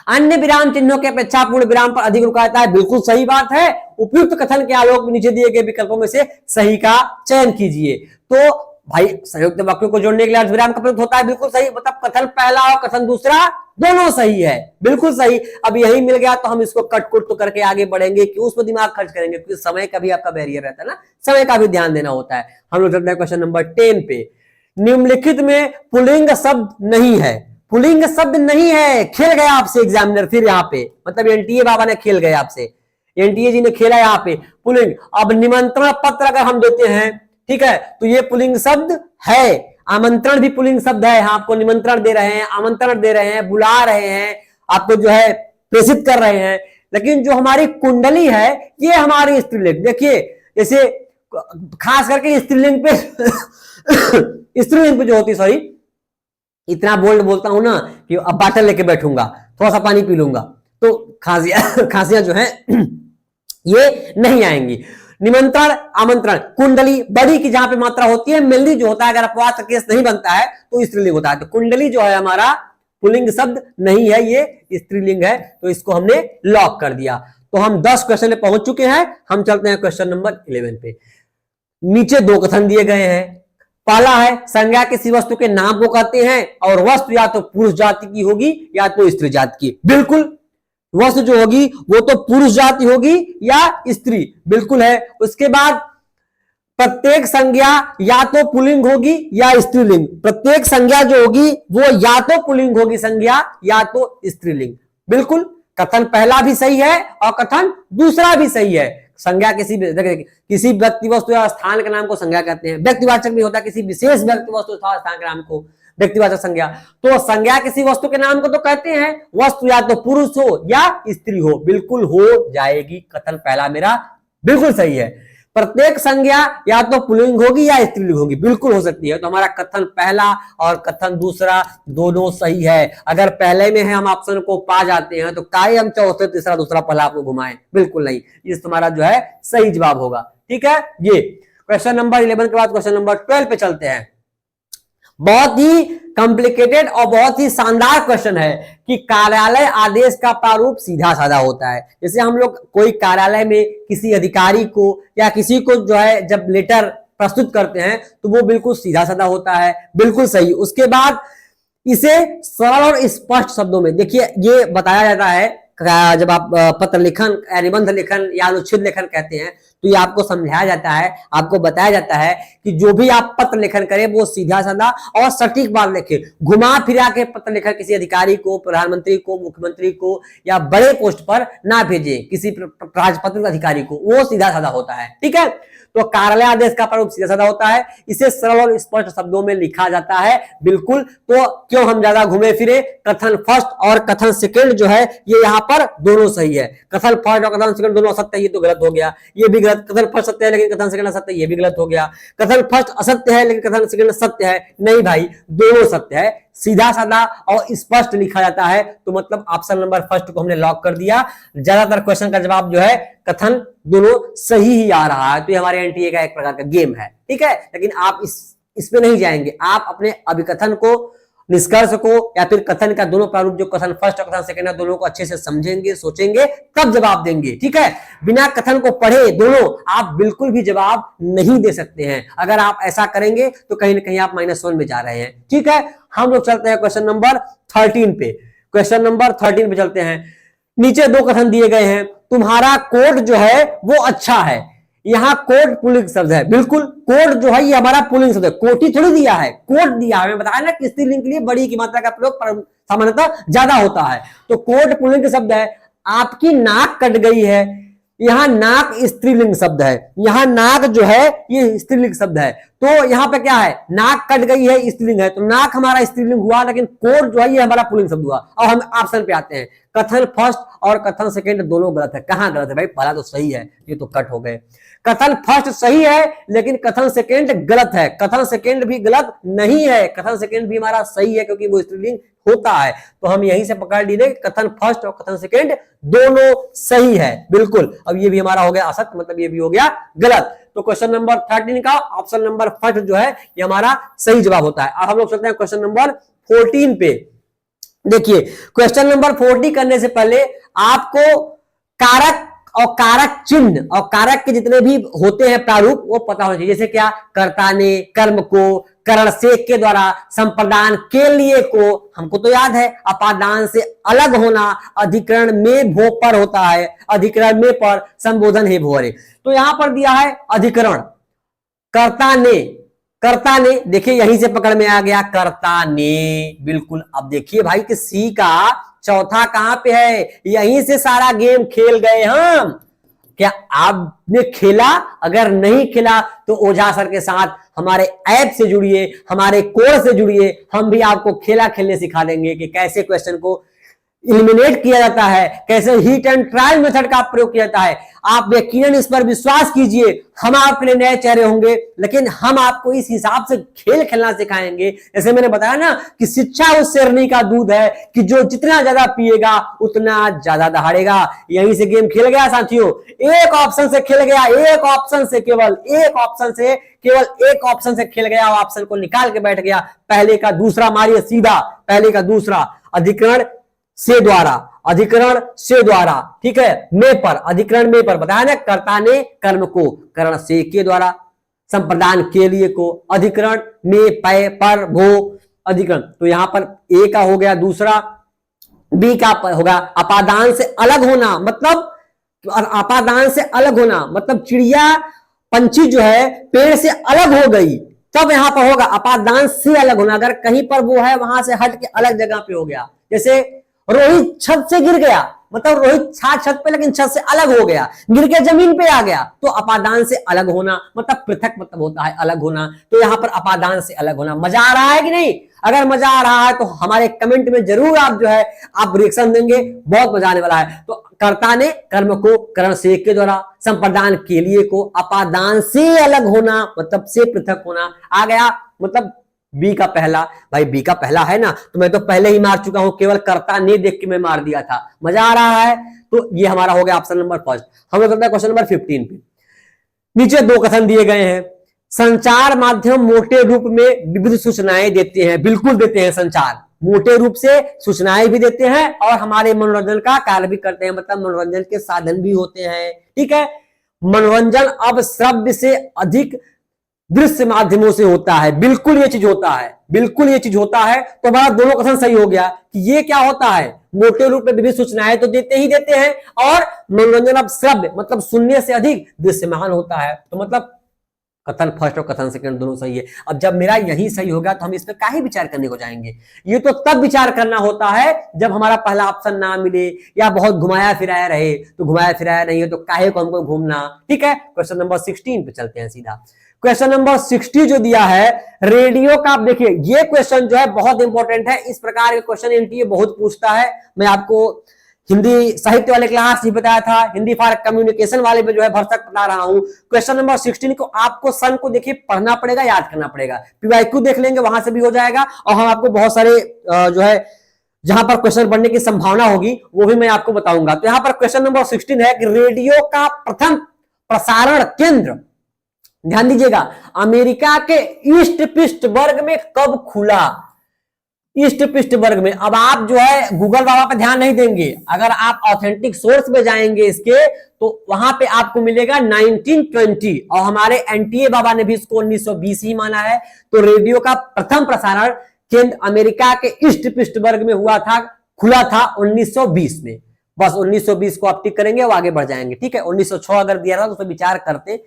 A: अन्य विराम चिन्हों की अपेक्षा पूर्ण विराम पर अधिक रुका जाता है, बिल्कुल सही बात है। उपयुक्त कथन के आलोक में नीचे दिए गए विकल्पों में से सही का चयन कीजिए। तो भाई संयुक्त वाक्यों को जोड़ने के लिए अर्धविराम का प्रयुक्त होता है, बिल्कुल सही, मतलब कथन पहला और कथन दूसरा दोनों सही है, बिल्कुल सही। अब यही मिल गया तो हम इसको कट कुट तो करके आगे बढ़ेंगे, क्यों उसमें दिमाग खर्च करेंगे, क्योंकि समय का भी आपका बैरियर रहता है ना, समय का भी ध्यान देना होता है। हम लोग चलते हैं क्वेश्चन नंबर 10 पे। निम्नलिखित में पुल्लिंग शब्द नहीं है, पुल्लिंग शब्द नहीं है, खेल गया आपसे एग्जामिनर, फिर यहाँ पे मतलब एनटीए बाबा ने खेल गए आपसे, एनटीए जी ने खेला यहाँ पे पुल्लिंग। अब निमंत्रण पत्र अगर हम देते हैं, ठीक है, तो ये पुल्लिंग शब्द है। आमंत्रण भी पुल्लिंग शब्द है, आपको निमंत्रण दे रहे हैं, आमंत्रण दे रहे हैं, बुला रहे हैं, आपको जो है प्रेषित कर रहे हैं। लेकिन जो हमारी कुंडली है ये हमारी स्त्रीलिंग, देखिए जैसे खास करके स्त्रीलिंग पे स्त्रीलिंग पे जो होती, सॉरी इतना बोल्ड बोलता हूं ना कि अब बाटल लेके बैठूंगा, थोड़ा सा पानी पी लूंगा, तो खांसियां जो है ये नहीं आएंगी। निमंत्रण, आमंत्रण, कुंडली बड़ी की जहां पे मात्रा होती है, मिलनी जो होता है, अगर अपवाद का केस नहीं बनता है तो स्त्रीलिंग होता है। तो कुंडली जो है हमारा पुल्लिंग शब्द नहीं है, ये स्त्रीलिंग है, तो इसको हमने लॉक कर दिया। तो हम 10 क्वेश्चन में पहुंच चुके हैं। हम चलते हैं क्वेश्चन नंबर 11 पे। नीचे 2 कथन दिए गए हैं। पहला है संज्ञा किसी वस्तु के नाम को कहते हैं और वस्तु या तो पुरुष जाति की होगी या तो स्त्री जाति की, बिल्कुल वस्तु जो होगी वो तो पुरुष जाति होगी या स्त्री, बिल्कुल है। उसके बाद प्रत्येक संज्ञा या तो पुल्लिंग होगी या स्त्रीलिंग। प्रत्येक संज्ञा जो होगी वो या तो पुल्लिंग होगी संज्ञा या तो स्त्रीलिंग। बिल्कुल, कथन पहला भी सही है और कथन दूसरा भी सही है। संज्ञा किसी व्यक्ति वस्तु या स्थान के नाम को संज्ञा कहते हैं। व्यक्तिवाचक भी होता है, किसी विशेष व्यक्ति वस्तु स्थान के नाम को व्यक्तिवाचक संज्ञा। तो संज्ञा किसी वस्तु के नाम को तो कहते हैं, वस्तु या तो पुरुष हो या स्त्री हो। बिल्कुल हो जाएगी, कथन पहला मेरा बिल्कुल सही है। प्रत्येक संज्ञा या तो पुल्लिंग होगी या स्त्रीलिंग होगी, बिल्कुल हो सकती है। तो हमारा कथन पहला और कथन दूसरा दोनों सही है। अगर पहले में है हम ऑप्शन को पा जाते हैं तो काहे हम चौथे तीसरा दूसरा पहला आपको घुमाएं, बिल्कुल नहीं। इस तुम्हारा जो है सही जवाब होगा। ठीक है, ये क्वेश्चन नंबर 11 के बाद क्वेश्चन नंबर 12 पे चलते हैं। बहुत ही कॉम्प्लिकेटेड और बहुत ही शानदार क्वेश्चन है कि कार्यालय आदेश का प्रारूप सीधा साधा होता है। जैसे हम लोग कोई कार्यालय में किसी अधिकारी को या किसी को जो है जब लेटर प्रस्तुत करते हैं तो वो बिल्कुल सीधा साधा होता है, बिल्कुल सही। उसके बाद इसे सरल और स्पष्ट शब्दों में, देखिए ये बताया जाता है जब आप पत्र लेखन, निबंध लेखन या अनुच्छेद लेखन कहते हैं तो ये आपको समझाया जाता है, आपको बताया जाता है कि जो भी आप पत्र लेखन करें वो सीधा साधा और सटीक बात लिखें। घुमा फिरा के पत्र लेखन किसी अधिकारी को, प्रधानमंत्री को, मुख्यमंत्री को या बड़े पोस्ट पर ना भेजें, किसी राजपत्रित अधिकारी को, वो सीधा साधा होता है। ठीक है, तो कार्यालय आदेश का प्रारूप सीधा साधा होता है, इसे सरल और स्पष्ट शब्दों में लिखा जाता है। बिल्कुल, तो क्यों हम ज्यादा घूमे फिरे, कथन फर्स्ट और कथन सेकंड जो है ये यहाँ पर दोनों सही है। कथन फर्स्ट और कथन सेकंड दोनों असत्य है, ये तो गलत हो गया। ये भी गलत, कथन फर्स्ट सत्य है लेकिन कथन सेकंड असत्य है, ये भी गलत हो गया। कथन फर्स्ट असत्य है लेकिन कथन सेकंड सत्य है, नहीं भाई, दोनों सत्य है। सीधा साधा और स्पष्ट लिखा जाता है, तो मतलब ऑप्शन नंबर फर्स्ट को हमने लॉक कर दिया। ज्यादातर क्वेश्चन का जवाब जो है कथन दोनों सही ही आ रहा है, तो ये हमारे एनटीए का एक प्रकार का गेम है। ठीक है, लेकिन आप इसमें नहीं जाएंगे, आप अपने अभिकथन को, निष्कर्ष को या फिर कथन का दोनों प्रारूप जो कथन फर्स्ट और कथन सेकंड है दोनों को अच्छे से समझेंगे, सोचेंगे, तब जवाब देंगे। ठीक है, बिना कथन को पढ़े दोनों आप बिल्कुल भी जवाब नहीं दे सकते हैं। अगर आप ऐसा करेंगे तो कहीं ना कहीं आप -1 में जा रहे हैं। ठीक है, हम लोग चलते हैं क्वेश्चन नंबर 13 पे। क्वेश्चन नंबर 13 पे चलते हैं। नीचे दो कथन दिए गए हैं, तुम्हारा कोट जो है वो अच्छा है। यहां कोट पुल्लिंग शब्द है, बिल्कुल कोट जो है ये हमारा पुल्लिंग शब्द है, कोटी थोड़ी दिया है, कोट दिया है। मैं बताया ना कि स्त्रीलिंग के लिए बड़ी की मात्रा का प्रयोग सामान्यतः ज्यादा होता है, तो कोट पुल्लिंग शब्द है। आपकी नाक कट गई है, यहां नाक स्त्रीलिंग शब्द है, यहां नाक जो है ये स्त्रीलिंग शब्द है। तो यहां पे क्या है, नाक कट गई है स्त्रीलिंग है, तो नाक हमारा स्त्रीलिंग हुआ, लेकिन कोट जो है ये हमारा पुल्लिंग शब्द हुआ। और हम ऑप्शन पे आते हैं, कथन फर्स्ट और कथन सेकंड दोनों गलत है। कहां गलत है भाई, पहला तो सही है, ये तो कट हो गए। कथन फर्स्ट सही है लेकिन कथन सेकंड गलत है। कथन सेकंड भी गलत नहीं है, कथन सेकंड भी हमारा सही है क्योंकि वो स्त्रीलिंग होता है। तो हम यहीं से पकड़ लिए कथन फर्स्ट और कथन सेकंड दोनों सही है, बिल्कुल। अब ये भी हमारा हो गया असत्य, मतलब ये भी हो गया गलत। तो क्वेश्चन नंबर 13 का ऑप्शन नंबर फर्स्ट जो है ये हमारा सही जवाब होता है। अब हम लोग चलते हैं क्वेश्चन नंबर 14 पे। देखिए, क्वेश्चन नंबर 40 करने से पहले आपको कारक और कारक चिन्ह और कारक के जितने भी होते हैं प्रारूप वो पता होना चाहिए। जैसे क्या, कर्ता ने, कर्म को, करण से के द्वारा, संप्रदान के लिए को, हमको तो याद है। अपादान से अलग होना, अधिकरण में भो पर होता है, अधिकरण में पर, संबोधन है भोरे। तो यहां पर दिया है अधिकरण, कर्ता ने, कर्ता ने, देखिए यहीं से पकड़ में आ गया कर्ता ने, बिल्कुल। अब देखिए भाई कि सी का चौथा कहां पे है, यहीं से सारा गेम खेल गए हम। क्या आपने खेला? अगर नहीं खेला तो ओझा सर के साथ हमारे ऐप से जुड़िए, हमारे कोर्स से जुड़िए, हम भी आपको खेला खेलने सिखा देंगे कि कैसे क्वेश्चन को इलिमिनेट किया जाता है, कैसे हिट एंड ट्रायल मेथड का प्रयोग किया जाता है। आप यकीनन इस पर विश्वास कीजिए, हम आपके लिए नए चेहरे होंगे, लेकिन हम आपको इस हिसाब से खेल खेलना सिखाएंगे। जैसे मैंने बताया ना कि शिक्षा उस शेरनी का दूध है कि जो जितना ज्यादा पिएगा उतना ज्यादा दहाड़ेगा। यहीं से गेम खेल गया साथियों, एक ऑप्शन से खेल गया, एक ऑप्शन से, केवल एक ऑप्शन से, केवल एक ऑप्शन से खेल गया, ऑप्शन को निकाल के बैठ गया। पहले का दूसरा मारिए सीधा, पहले का दूसरा, अधिकरण से द्वारा, अधिकरण से द्वारा, ठीक है, में पर, अधिकरण में पर, बताया ना, कर्ता ने कर्म को, करण से के द्वारा, संप्रदान के लिए को, अधिकरण में पय पर भो, अधिकरण। तो यहां पर ए का हो गया दूसरा, बी का होगा अपादान से अलग होना, मतलब अपादान से अलग होना मतलब चिड़िया पंछी जो है पेड़ से अलग हो गई, तब यहां पर होगा अपादान से अलग होना। अगर कहीं पर वो है वहां से हट के अलग जगह पे हो गया, जैसे रोहित छत से गिर गया, मतलब रोहित था छत पे लेकिन छत से अलग हो गया, गिर के जमीन पे आ गया, तो अपादान से अलग होना, मतलब पृथक मतलब होता है अलग होना। तो यहां पर अपादान से अलग होना। मजा आ रहा है कि नहीं? अगर मजा आ रहा है तो हमारे कमेंट में जरूर आप जो है आप रिएक्शन देंगे, बहुत मजा आने वाला है। तो कर्ता ने कर्म को करण से के द्वारा, संप्रदान के लिए को, अपादान से अलग होना मतलब से पृथक होना आ गया। मतलब बी का पहला, भाई बी का पहला है ना, तो मैं तो पहले ही मार चुका हूं, केवल कर्ता ने देख के मैं मार दिया था। मजा आ रहा है? तो ये हमारा हो गया ऑप्शन नंबर फर्स्ट। हम लोग करते हैं क्वेश्चन नंबर 15 पे। नीचे दो कथन दिए गए हैं। संचार माध्यम मोटे रूप में विविध सूचनाएं देते हैं, बिल्कुल देते हैं। संचार मोटे रूप से सूचनाएं भी देते हैं और हमारे मनोरंजन का कार्य भी करते हैं, मतलब मनोरंजन के साधन भी होते हैं। ठीक है, मनोरंजन अब श्रव्य से अधिक दृश्य माध्यमों से होता है, बिल्कुल ये चीज होता है, बिल्कुल ये चीज होता है। तो हमारा दोनों कथन सही हो गया कि ये क्या होता है, मोटे रूप में विभिन्न सूचनाएं तो देते ही देते हैं और मनोरंजन अब श्रव्य मतलब सुनने से अधिक दृश्यमान होता है। तो मतलब कथन फर्स्ट और कथन सेकंड दोनों सही है। अब जब मेरा यही सही होगा तो हम इस पर काहे विचार करने को जाएंगे? ये तो तब विचार करना होता है जब हमारा पहला ऑप्शन ना मिले या बहुत घुमाया फिराया रहे। तो घुमाया फिराया नहीं है तो काहे को हमको घूमना। ठीक है, क्वेश्चन नंबर 16 पे चलते हैं सीधा। क्वेश्चन नंबर 60 जो दिया है रेडियो का, आप देखिए ये क्वेश्चन जो है बहुत इंपॉर्टेंट है। इस प्रकार के क्वेश्चन एनटीए बहुत पूछता है। मैं आपको हिंदी साहित्य वाले क्लास ही बताया था, हिंदी फॉर कम्युनिकेशन वाले में जो है भरसक बता रहा हूं। क्वेश्चन नंबर 16 को आपको सन को देखिए पढ़ना पड़ेगा, याद करना पड़ेगा। पीवाईक्यू देख लेंगे, वहां से भी हो जाएगा। और हम आपको बहुत सारे जो है जहां पर क्वेश्चन बनने की संभावना होगी वो भी मैं आपको बताऊंगा। तो यहां पर क्वेश्चन नंबर 16 है कि रेडियो का प्रथम प्रसारण केंद्र, ध्यान दीजिएगा, अमेरिका के ईस्ट पिट्सबर्ग में कब खुला? ईस्ट पिट्सबर्ग में। अब आप जो है गूगल बाबा पे ध्यान नहीं देंगे, अगर आप ऑथेंटिक सोर्स में जाएंगे इसके तो वहां पे आपको मिलेगा 1920 और हमारे एनटीए बाबा ने भी इसको 1920 ही माना है। तो रेडियो का प्रथम प्रसारण केंद्र अमेरिका के ईस्ट पिट्सबर्ग में हुआ था, खुला था 1920 में। बस 1920 को आप टिक करेंगे और आगे बढ़ जाएंगे। ठीक है, 1906 अगर दिया था तो उस पर विचार करते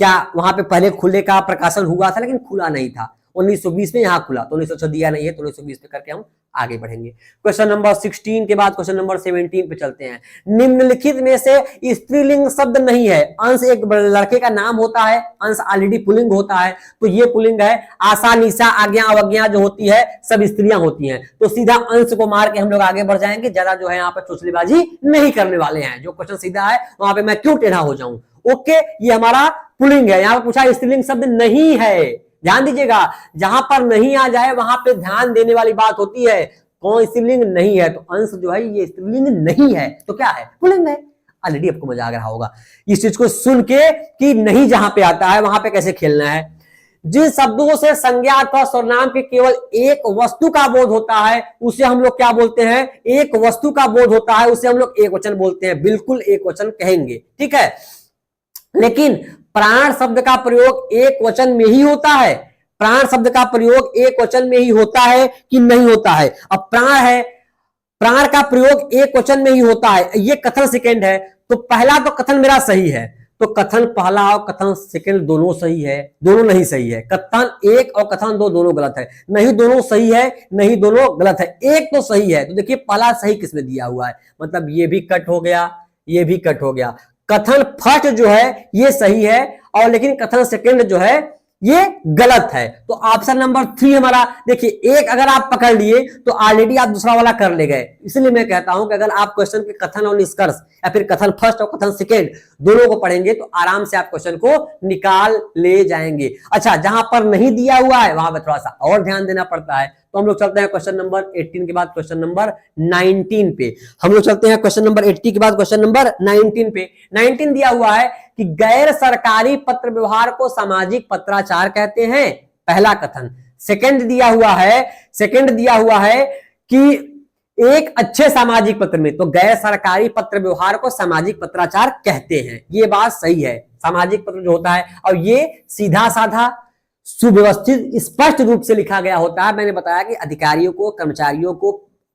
A: क्या वहां पे पहले खुले का प्रकाशन हुआ था, लेकिन खुला नहीं था। 1920 में यहां खुला, तो 1906 दिया नहीं है, तो 1920 पे करके हम आगे बढ़ेंगे। क्वेश्चन नंबर 16 के बाद क्वेश्चन नंबर 17 पे चलते हैं। निम्नलिखित में से स्त्रीलिंग शब्द नहीं है। अंश एक लड़के का नाम होता है, अंश ऑलरेडी पुल्लिंग होता है, तो ये पुल्लिंग है। आशा, निशा, आज्ञा, अवज्ञा जो होती है सब स्त्रियां होती हैं। तो सीधा अंश को मार के हम लोग आगे बढ़ जाएंगे, ज्यादा जो है यहाँ पर चुचलेबाजी नहीं करने वाले हैं। जो क्वेश्चन सीधा है वहां पे मैं क्यों टेढ़ा हो जाऊं। ओके, ये हमारा पुल्लिंग है। यहाँ पर पूछा स्त्रीलिंग शब्द नहीं है, ध्यान दीजिएगा, जहां पर नहीं आ जाए वहां पे ध्यान देने वाली बात होती है। कौन स्त्रीलिंग नहीं है? तो अंश जो है ये स्त्रीलिंग नहीं है, तो क्या है? पुल्लिंग है। ऑलरेडी आपको मजा आ रहा होगा इस चीज को सुन के कि नहीं जहां पे आता है वहां पे कैसे खेलना है। जिन शब्दों से संज्ञा अथवा सर्वनाम के केवल एक वस्तु का बोध होता है उसे हम लोग क्या बोलते हैं? एक वस्तु का बोध होता है उसे हम लोग एक वचन बोलते हैं, बिल्कुल एक वचन कहेंगे। ठीक है, लेकिन प्राण शब्द का प्रयोग एक वचन में ही होता है। प्राण शब्द का प्रयोग एक वचन में ही होता है कि नहीं होता है? अब प्राण है, प्राण का प्रयोग एक वचन में ही होता है, ये कथन सेकंड है। तो पहला तो कथन मेरा सही है, तो कथन पहला और कथन सेकंड दोनों सही है, दोनों नहीं सही है। कथन एक और कथन दो दोनों गलत है, नहीं दोनों सही है, नहीं दोनों गलत है, एक तो सही है। तो देखिए पहला सही किसमें दिया हुआ है, मतलब ये भी कट हो गया, ये भी कट हो गया। कथन फर्स्ट जो है ये सही है और लेकिन कथन सेकंड जो है ये गलत है। तो ऑप्शन नंबर 3 हमारा, देखिए एक अगर आप पकड़ लिए तो ऑलरेडी आप दूसरा वाला कर ले गए। इसलिए मैं कहता हूं कि अगर आप क्वेश्चन के कथन और निष्कर्ष या फिर कथन फर्स्ट और कथन सेकंड दोनों को पढ़ेंगे तो आराम से आप क्वेश्चन को निकाल ले जाएंगे। अच्छा, जहां पर नहीं दिया हुआ है वहां पर थोड़ा सा और ध्यान देना पड़ता है। तो हम लोग चलते हैं क्वेश्चन नंबर 18 के बाद क्वेश्चन नंबर 19 पे। हम लोग चलते हैं क्वेश्चन नंबर 80 के बाद क्वेश्चन नंबर 19 पे। 19 दिया हुआ है कि गैर सरकारी पत्र व्यवहार को सामाजिक पत्राचार कहते हैं, पहला कथन। सेकंड दिया हुआ है कि एक अच्छे सामाजिक पत्र में, तो गैर सरकारी पत्र व्यवहार को सामाजिक पत्राचार कहते हैं, ये बात सही है। सामाजिक पत्र जो होता है और ये सीधा साधा सुव्यवस्थित स्पष्ट रूप से लिखा गया होता है। मैंने बताया कि अधिकारियों को, कर्मचारियों को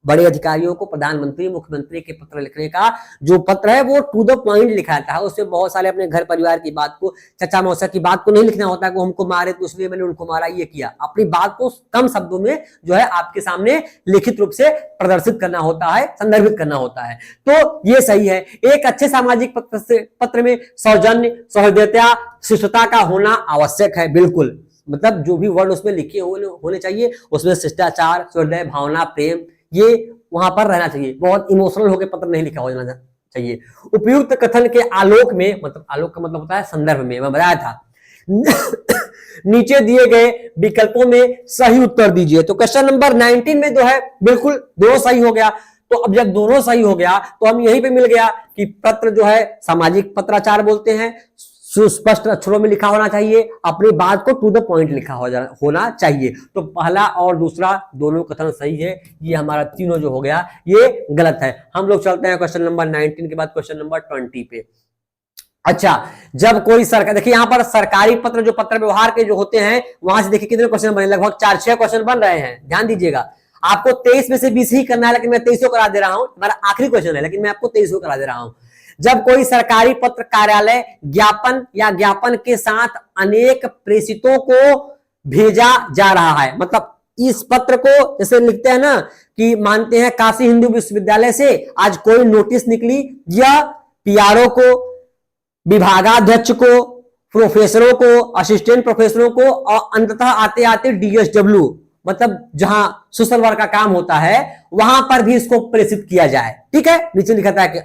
A: बड़े अधिकारियों को प्रधानमंत्री मुख्यमंत्री के पत्र लिखने का जो पत्र है वो टू द पॉइंट लिखा जाता है। उसमें बहुत सारे अपने घर परिवार की बात को, चचा मौसा की बात को नहीं लिखना होता है कि वो हमको मारे तो इसलिए मैंने उनको मारा, ये किया। अपनी बात को कम शब्दों में जो है आपके सामने लिखित रूप से प्रदर्शित करना होता है, संदर्भित करना होता है। तो ये सही है। एक अच्छे सामाजिक पत्र में सौजन्य, सहृदयता, शिष्टता का होना आवश्यक है। बिल्कुल, मतलब जो भी वर्ड उसमें लिखे होने चाहिए, उसमें शिष्टाचार, सहृदय, भावना, प्रेम, ये वहां पर रहना चाहिए। बहुत इमोशनल होकर पत्र नहीं लिखा हो जाना चाहिए। उपयुक्त कथन के आलोक में, मतलब आलोक का मतलब होता है संदर्भ में, मैं बताया था। नीचे दिए गए विकल्पों में सही उत्तर दीजिए। तो क्वेश्चन नंबर 19 में जो है बिल्कुल दोनों सही हो गया। तो अब जब दोनों सही हो गया तो हम यहीं पे मिल गया कि पत्र जो है सामाजिक पत्राचार बोलते हैं, सुस्पष्ट अक्षरों में लिखा होना चाहिए, अपनी बात को टू द पॉइंट लिखा होना चाहिए। तो पहला और दूसरा दोनों कथन सही है। ये हमारा तीनों जो हो गया ये गलत है। हम लोग चलते हैं क्वेश्चन नंबर 19 के बाद क्वेश्चन नंबर 20 पे। अच्छा, जब कोई सरकार, देखिए यहां पर सरकारी पत्र, जो पत्र व्यवहार के जो होते हैं, वहां से देखिए कितने क्वेश्चन बने, लगभग 4-6 क्वेश्चन बन रहे हैं। ध्यान दीजिएगा, आपको 23 में से 20 ही करना है, लेकिन मैं 23 करा दे रहा हूं। हमारा आखिरी क्वेश्चन है, लेकिन मैं आपको 23 करा दे रहा हूं। जब कोई सरकारी पत्र कार्यालय ज्ञापन या ज्ञापन के साथ अनेक प्रेषितों को भेजा जा रहा है, मतलब इस पत्र को जैसे लिखते हैं ना कि मानते हैं काशी हिंदू विश्वविद्यालय से आज कोई नोटिस निकली, या पीआरओ को, विभागाध्यक्ष को, प्रोफेसरों को, असिस्टेंट प्रोफेसरों को, और अंततः आते आते डीएसडब्ल्यू, मतलब जहां सोशल वर्क का काम होता है, वहां पर भी इसको प्रेषित किया जाए। ठीक है, नीचे लिखा था कि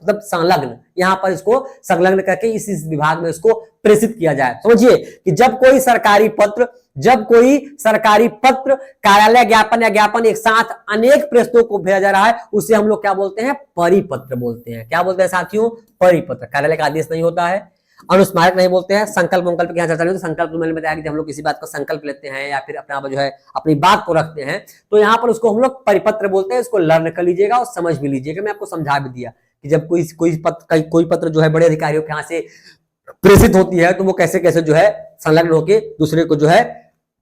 A: मतलब संलग्न, यहां पर इसको संलग्न करके इस विभाग में इसको प्रेषित किया जाए। समझिए कि जब कोई सरकारी पत्र कार्यालय ज्ञापन या ज्ञापन एक साथ अनेक प्रेषितों को भेजा जा रहा है, उसे हम लोग क्या बोलते हैं? परिपत्र बोलते हैं। क्या बोलते हैं साथियों? परिपत्र। कार्यालय का आदेश नहीं होता है, अनुस्मारक नहीं बोलते हैं, संकल्प वंकल्प की चर्चा नहीं होती। संकल्प मैंने बताया कि जब हम लोग किसी बात को संकल्प लेते हैं या फिर अपना जो है अपनी बात को रखते हैं, तो यहाँ पर उसको हम लोग परिपत्र बोलते हैं। इसको लर्न कर लीजिएगा और समझ भी लीजिएगा। मैं आपको समझा भी दिया कि जब कोई पत्र जो है बड़े अधिकारियों के यहाँ से प्रेषित होती है, तो वो कैसे कैसे जो है संलग्न होकर दूसरे को जो है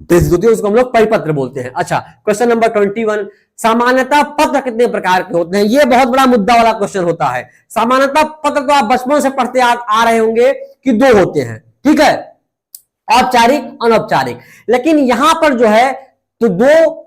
A: प्रेषित होती है, उसको हम लोग परिपत्र बोलते हैं। अच्छा, क्वेश्चन नंबर 21, सामान्यतः पत्र कितने प्रकार के होते हैं? ये बहुत बड़ा मुद्दा वाला क्वेश्चन होता है। सामान्यतः पत्र तो आप बचपन से पढ़ते आ रहे होंगे कि 2 होते हैं, ठीक है, औपचारिक, अनौपचारिक। लेकिन यहां पर जो है तो 2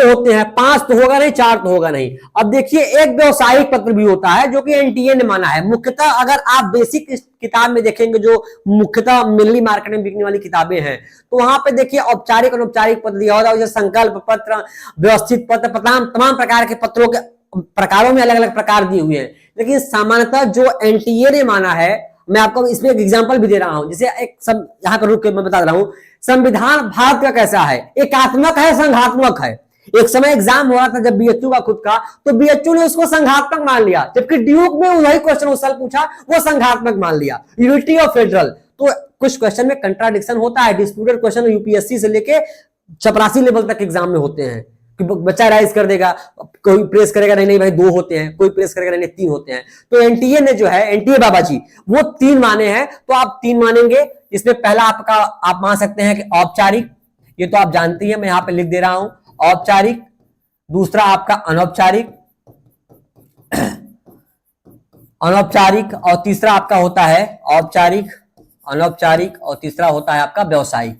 A: होते हैं, 5 तो होगा नहीं, 4 तो होगा नहीं। अब देखिए, एक व्यवसायिक पत्र भी होता है जो कि एनटीए ने माना है। मुख्यतः अगर आप बेसिक किताब में देखेंगे, जो मुख्यतः मिली मार्केट में बिकने वाली किताबें हैं, तो वहां पे देखिए औपचारिक अनौपचारिक पत्र दिया होता है, जैसे संकल्प पत्र, व्यवस्थित पत्र, तमाम प्रकार के पत्रों के प्रकारों में अलग अलग प्रकार दिए हुए हैं। लेकिन सामान्यतः जो एनटीए ने माना है, मैं आपको इसमें एक एग्जांपल भी दे रहा हूं, जैसे एक सब यहां पर रुक के मैं बता रहा हूं। संविधान भारत का कैसा है? एकात्मक है, संघात्मक है। एक समय एग्जाम हो रहा था जब बीएचयू का खुद का, तो बीएचयू ने उसको संघात्मक मान लिया, जबकि ड्यूक में वही क्वेश्चन उस साल पूछा, वो संघात्मक मान लिया। यूनिटी और फेडरल, तो कुछ क्वेश्चन में कंट्राडिक्शन होता है। डिस्प्यूटेड क्वेश्चन यूपीएससी से लेके चपरासी लेवल तक एग्जाम में होते हैं कि बच्चा राइज कर देगा, कोई प्रेस करेगा नहीं भाई 2 होते हैं, कोई प्रेस करेगा नहीं 3 होते हैं। तो एनटीए ने जो है, एनटीए बाबा जी, वो 3 माने हैं, तो आप 3 मानेंगे। इसमें पहला आपका आप मान सकते हैं कि औपचारिक, ये तो आप जानते हैं, मैं यहां पे लिख दे रहा हूं औपचारिक। दूसरा आपका अनौपचारिक, और तीसरा आपका होता है औपचारिक, अनौपचारिक, और तीसरा होता है आपका व्यवसायिक।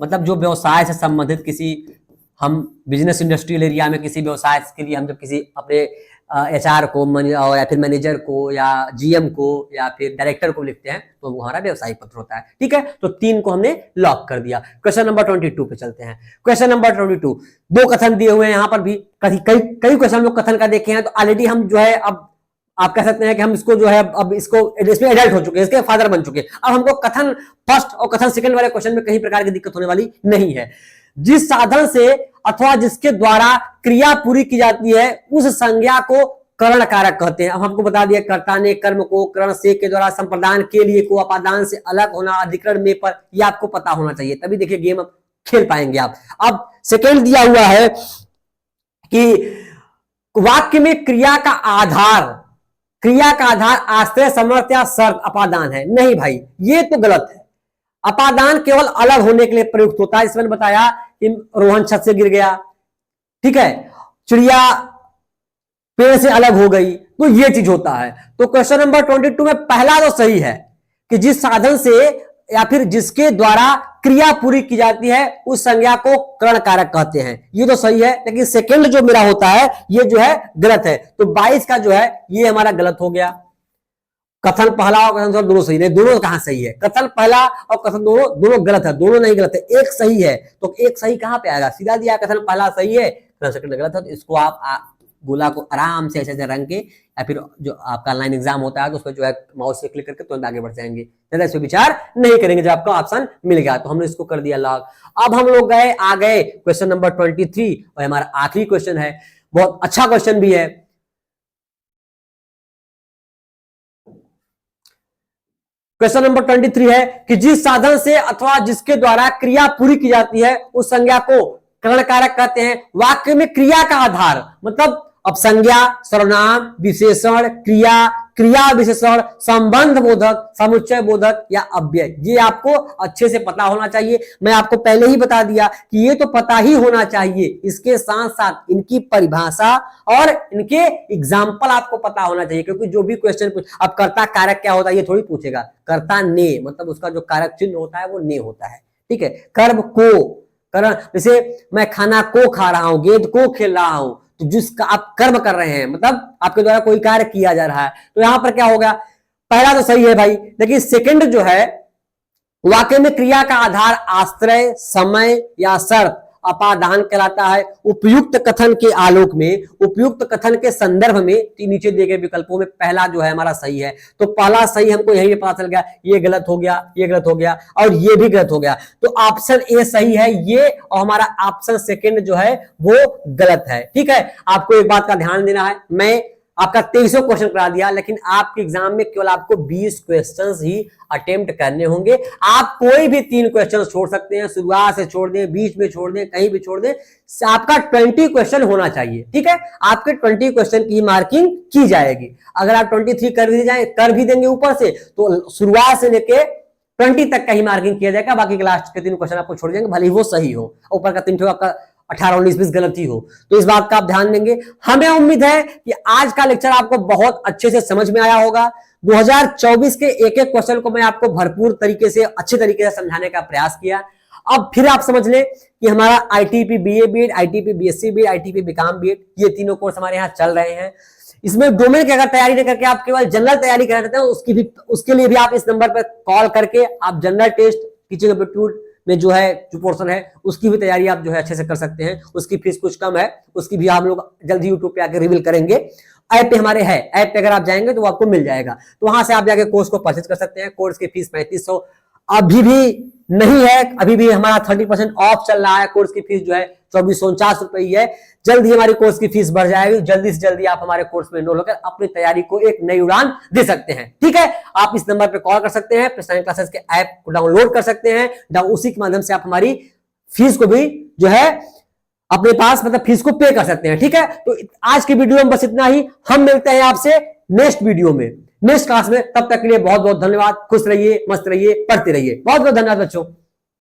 A: मतलब जो व्यवसाय से संबंधित किसी, हम बिजनेस इंडस्ट्रियल एरिया में किसी व्यवसाय के लिए हम जब किसी अपने एचआर को या फिर मैनेजर को या जीएम को या फिर डायरेक्टर को लिखते हैं, तो वो हमारा व्यवसायिक पत्र होता है। ठीक है, तो 3 को हमने लॉक कर दिया। क्वेश्चन नंबर 22 पे चलते हैं। क्वेश्चन नंबर 22, 2 कथन दिए हुए हैं यहां पर भी। कई क्वेश्चन हम लोग कथन का देखे हैं, तो ऑलरेडी हम जो है, अब आप कह सकते हैं कि हम इसको जो है, अब इसमें एडल्ट हो चुके हैं, इसके फादर बन चुके हैं। अब हमको कथन फर्स्ट और कथन सेकंड वाले क्वेश्चन में कहीं प्रकार की दिक्कत होने वाली नहीं है। जिस साधन से अथवा जिसके द्वारा क्रिया पूरी की जाती है, उस संज्ञा को करण कारक कहते हैं। अब हमको बता दिया, कर्ता ने कर्म को करण से के द्वारा संप्रदान के लिए को अपादान से अलग होना, अधिकरण में पर, यह आपको पता होना चाहिए, तभी देखिए गेम खेल पाएंगे आप। अब सेकंड दिया हुआ है कि वाक्य में क्रिया का आधार आश्रय, समर्थ या शर्त, अपादान है। नहीं भाई, ये तो गलत है। अपादान केवल अलग होने के लिए प्रयुक्त होता है। इसमें बताया कि रोहन छत से गिर गया, ठीक है, चिड़िया पेड़ से अलग हो गई, तो ये चीज होता है। तो क्वेश्चन नंबर 22 में पहला तो सही है कि जिस साधन से या फिर जिसके द्वारा क्रिया पूरी की जाती है उस संज्ञा को करण कारक कहते हैं, ये तो सही है। लेकिन सेकंड जो मेरा होता है ये जो है गलत है। तो 22 का जो है ये हमारा गलत हो गया। कथन पहला और कथन दूसरा दोनों सही नहीं, दोनों कहां सही है? कथन पहला और कथन दोनों गलत है, दोनों नहीं गलत है, एक सही है। तो एक सही कहां पे आएगा? सीधा दिया कथन पहला सही है, कथन सेकंड गलत है। तो इसको आप गोला को आराम से ऐसे रंग के या फिर जो आपका ऑनलाइन एग्जाम होता है तो उसमें जो है माउस से क्लिक करके तुरंत आगे बढ़ जाएंगे, ज्यादा इस पर विचार नहीं करेंगे जब आपका ऑप्शन मिल गया। तो हमने इसको कर दिया लॉक। अब हम लोग आ गए क्वेश्चन नंबर 23 और हमारा आखिरी क्वेश्चन है, बहुत अच्छा क्वेश्चन भी है। क्वेश्चन नंबर 23 है कि जिस साधन से अथवा जिसके द्वारा क्रिया पूरी की जाती है उस संज्ञा को करण कारक कहते हैं। वाक्य में क्रिया का आधार मतलब अब संज्ञा, सर्वनाम, विशेषण, क्रिया, क्रिया विशेषण, संबंध बोधक, समुच्चय बोधक या अव्यय, ये आपको अच्छे से पता होना चाहिए। मैं आपको पहले ही बता दिया कि ये तो पता ही होना चाहिए, इसके साथ साथ इनकी परिभाषा और इनके एग्जाम्पल आपको पता होना चाहिए। क्योंकि जो भी क्वेश्चन अब कर्ता कारक क्या होता है ये थोड़ी पूछेगा। कर्ता ने मतलब उसका जो कारक चिन्ह होता है वो ने होता है, ठीक है। कर्म को, करण, जैसे मैं खाना को खा रहा हूं, गेंद को खेल रहा हूं, तो जिसका आप कर्म कर रहे हैं मतलब आपके द्वारा कोई कार्य किया जा रहा है। तो यहां पर क्या होगा? पहला तो सही है भाई, लेकिन सेकंड जो है वाक्य में क्रिया का आधार आश्रय, समय या शर्त, अपादान कहलाता है। उपयुक्त कथन के आलोक में, उपयुक्त कथन के संदर्भ में नीचे दिए गए विकल्पों में पहला जो है हमारा सही है। तो पहला सही हमको यही पता चल गया, ये गलत हो गया, ये गलत हो गया और ये भी गलत हो गया। तो ऑप्शन ए सही है ये, और हमारा ऑप्शन सेकंड जो है वो गलत है, ठीक है। आपको एक बात का ध्यान देना है, मैं आपका 23 क्वेश्चन करा दिया, लेकिन आपके एग्जाम में केवल आपको 20 क्वेश्चंस ही अटेम्प्ट करने होंगे। आप कोई भी 3 क्वेश्चन छोड़ सकते हैं, शुरुआत से छोड़ दें, बीच में छोड़ दें, कहीं भी छोड़ दें, आपका 20 क्वेश्चन होना चाहिए, ठीक है। आपके 20 क्वेश्चन की मार्किंग की जाएगी। अगर आप 23 कर भी देंगे ऊपर से, तो शुरुआत से लेके 20 तक का ही मार्किंग किया जाएगा। बाकी के लास्ट के 3 क्वेश्चन आपको छोड़ देंगे, भले ही वो सही हो, ऊपर का 3 आपका 18, 19, 20 गलती हो। तो इस बात का आप ध्यान देंगे। हमें उम्मीद है कि आज का लेक्चर आपको बहुत अच्छे से समझ में आया होगा। 2024 के एक एक क्वेश्चन को मैं आपको भरपूर तरीके से, अच्छे तरीके से समझाने का प्रयास किया। अब फिर आप समझ लें कि हमारा ITP BA BEd, ITP BSc BEd, ITP BCom BEd, ये तीनों कोर्स हमारे यहाँ चल रहे हैं। इसमें डोमेन की अगर तैयारी नहीं करके आप केवल जनरल तैयारी कर रहे हैं, उसके लिए भी आप इस नंबर पर कॉल करके आप जनरल टेस्ट, टीचिंग एप्टीट्यूड में जो है जो पोर्शन है उसकी भी तैयारी आप जो है अच्छे से कर सकते हैं। उसकी फीस कुछ कम है, उसकी भी हम लोग जल्दी यूट्यूब पे आके रिवील करेंगे। ऐप पे हमारे है, ऐप पे अगर आप जाएंगे तो वो आपको मिल जाएगा, तो वहां से आप जाके कोर्स को परचेज कर सकते हैं। कोर्स की फीस 3500 अभी भी नहीं है, अभी भी हमारा 30% ऑफ चल रहा है। कोर्स की फीस जो है 2449 रुपए ही है। जल्द ही हमारी कोर्स की फीस बढ़ जाएगी। जल्दी से जल्दी आप हमारे कोर्स में एनरोल होकर अपनी तैयारी को एक नई उड़ान दे सकते हैं, ठीक है। आप इस नंबर पे कॉल कर सकते हैं, प्रिस्टाइल क्लासेस के ऐप को डाउनलोड कर सकते हैं। उसी के माध्यम से आप हमारी फीस को भी जो है अपने पास मतलब फीस को पे कर सकते हैं, ठीक है। तो आज की वीडियो में बस इतना ही। हम मिलते हैं आपसे नेक्स्ट वीडियो में, नेक्स्ट क्लास में। तब तक के लिए बहुत बहुत धन्यवाद। खुश रहिए, मस्त रहिए, पढ़ते रहिए। बहुत बहुत धन्यवाद बच्चों।